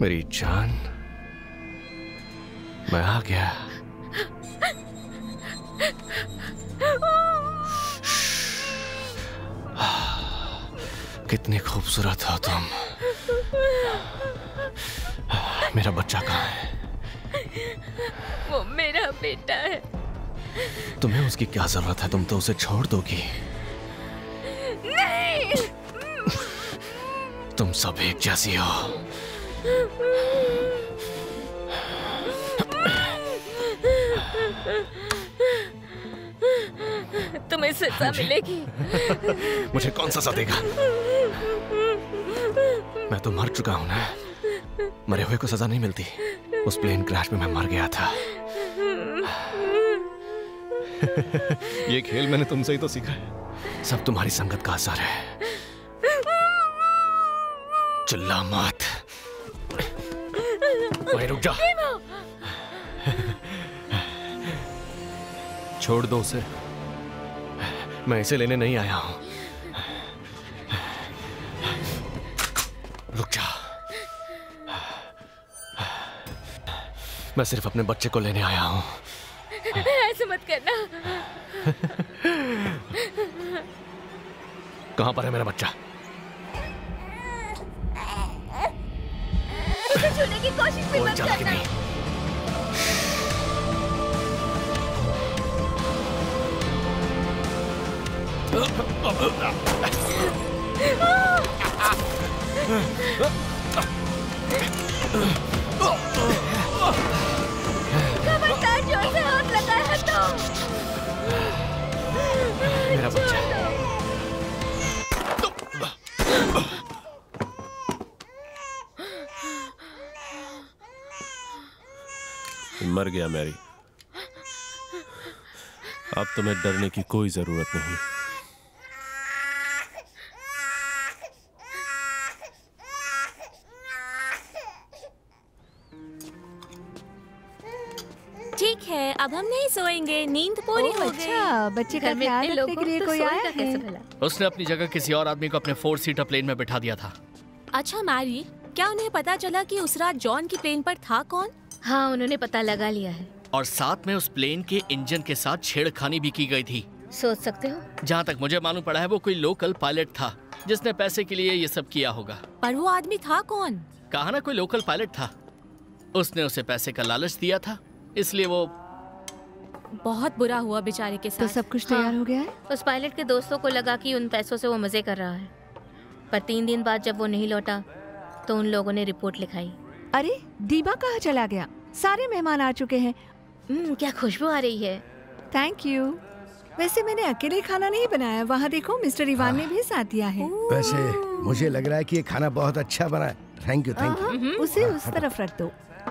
मेरी जान, मैं आ गया। कितनी खूबसूरत हो तुम। मेरा बच्चा कहाँ है? वो मेरा बेटा है। तुम्हें उसकी क्या जरूरत है? तुम तो उसे छोड़ दोगी। नहीं। तुम सब एक जैसी हो। तुम्हें सजा मिलेगी। मुझे कौन सा सजा देगा? मैं तो मर चुका हूं ना। मरे हुए को सजा नहीं मिलती। उस प्लेन क्रैश में मैं मर गया था। ये खेल मैंने तुमसे ही तो सीखा है। सब तुम्हारी संगत का असर है। चिल्ला मत। वहीं रुक जा। छोड़ दो उसे। मैं इसे लेने नहीं आया हूं। रुक जा। मैं सिर्फ अपने बच्चे को लेने आया हूं। ऐसे मत करना। कहां पर है मेरा बच्चा? उसे छूने की कोशिश भी मत करना। खबरदार, जोर से हाथ लगाया है तो। मेरा बच्चा। मर गया मैरी। अब तुम्हें डरने की कोई जरूरत नहीं। ठीक है, अब हम नहीं सोएंगे। नींद पूरी हो गई। अच्छा, बच्चे का ख्याल रखने के लिए कोई आया है? उसने अपनी जगह किसी और आदमी को अपने 4 सीटर प्लेन में बिठा दिया था। अच्छा मैरी, क्या उन्हें पता चला कि उस रात जॉन की प्लेन पर था कौन? हाँ, उन्होंने पता लगा लिया है। और साथ में उस प्लेन के इंजन के साथ छेड़खानी भी की गई थी। सोच सकते हो? जहाँ तक मुझे मालूम पड़ा है वो कोई लोकल पायलट था जिसने पैसे के लिए ये सब किया होगा। पर वो आदमी था कौन? कहा ना, कोई लोकल पायलट था। उसने उसे पैसे का लालच दिया था, इसलिए वो। बहुत बुरा हुआ बेचारे के साथ। तो सब कुछ तैयार हो गया है? उस पायलट के दोस्तों को लगा कि उन पैसों से वो मजे कर रहा है, पर 3 दिन बाद जब वो नहीं लौटा तो उन लोगों ने रिपोर्ट लिखाई। अरे, दीमा कहाँ चला गया? सारे मेहमान आ चुके हैं। क्या खुशबू आ रही है। Thank you. वैसे मैंने अकेले खाना नहीं बनाया, वहाँ देखो मिस्टर इवान ने भी साथ दिया है। वैसे मुझे लग रहा है कि ये खाना बहुत अच्छा बना है। Thank you. उसे उस तरफ रख दो।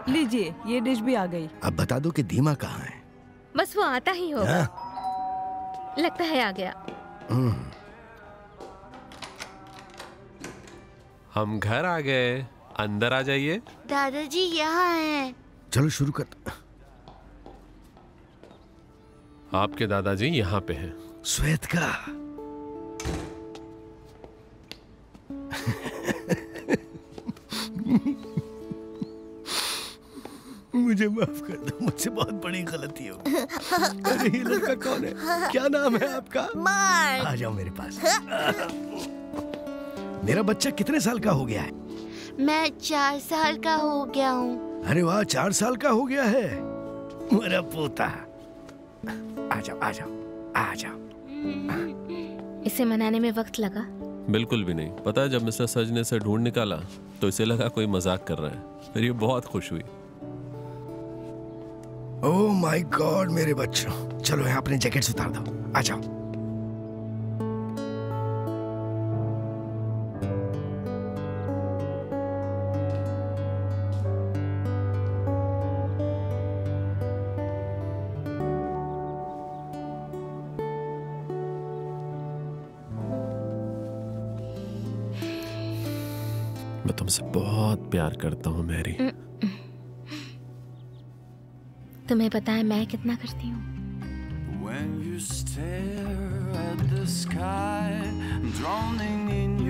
लीजिए, ये डिश भी आ गई। अब बता दो कि धीमा कहाँ है। बस वो आता ही होगा। लगता है आ गया। हम घर आ गए, अंदर आ जाइए। दादाजी यहाँ हैं। चलो शुरू कर। आपके दादाजी यहाँ पे हैं। श्वेत का मुझे माफ कर दो, मुझसे बहुत बड़ी गलती हो गई। अरे ये लड़का कौन है? क्या नाम है आपका? मार्क। आ जाओ मेरे पास। मेरा बच्चा कितने साल का हो गया है? मैं 4 साल का हो गया हूँ। अरे वाह, 4 साल का हो गया है मेरा पोता। आ जाओ आ जाओ आ जाओ। इसे मनाने में वक्त लगा? बिल्कुल भी नहीं। पता है, जब मिस्टर सज ने इसे ढूंढ निकाला तो इसे लगा कोई मजाक कर रहा है। फिर ये बहुत खुश हुई। ओह माय गॉड मेरे बच्चों, चलो यहाँ अपने जैकेट्स उतार दो। आ जाओ। मैं तुमसे बहुत प्यार करता हूँ मैरी। तुम्हें पता है मैं कितना करती हूँ? When you stare at the sky, drowning in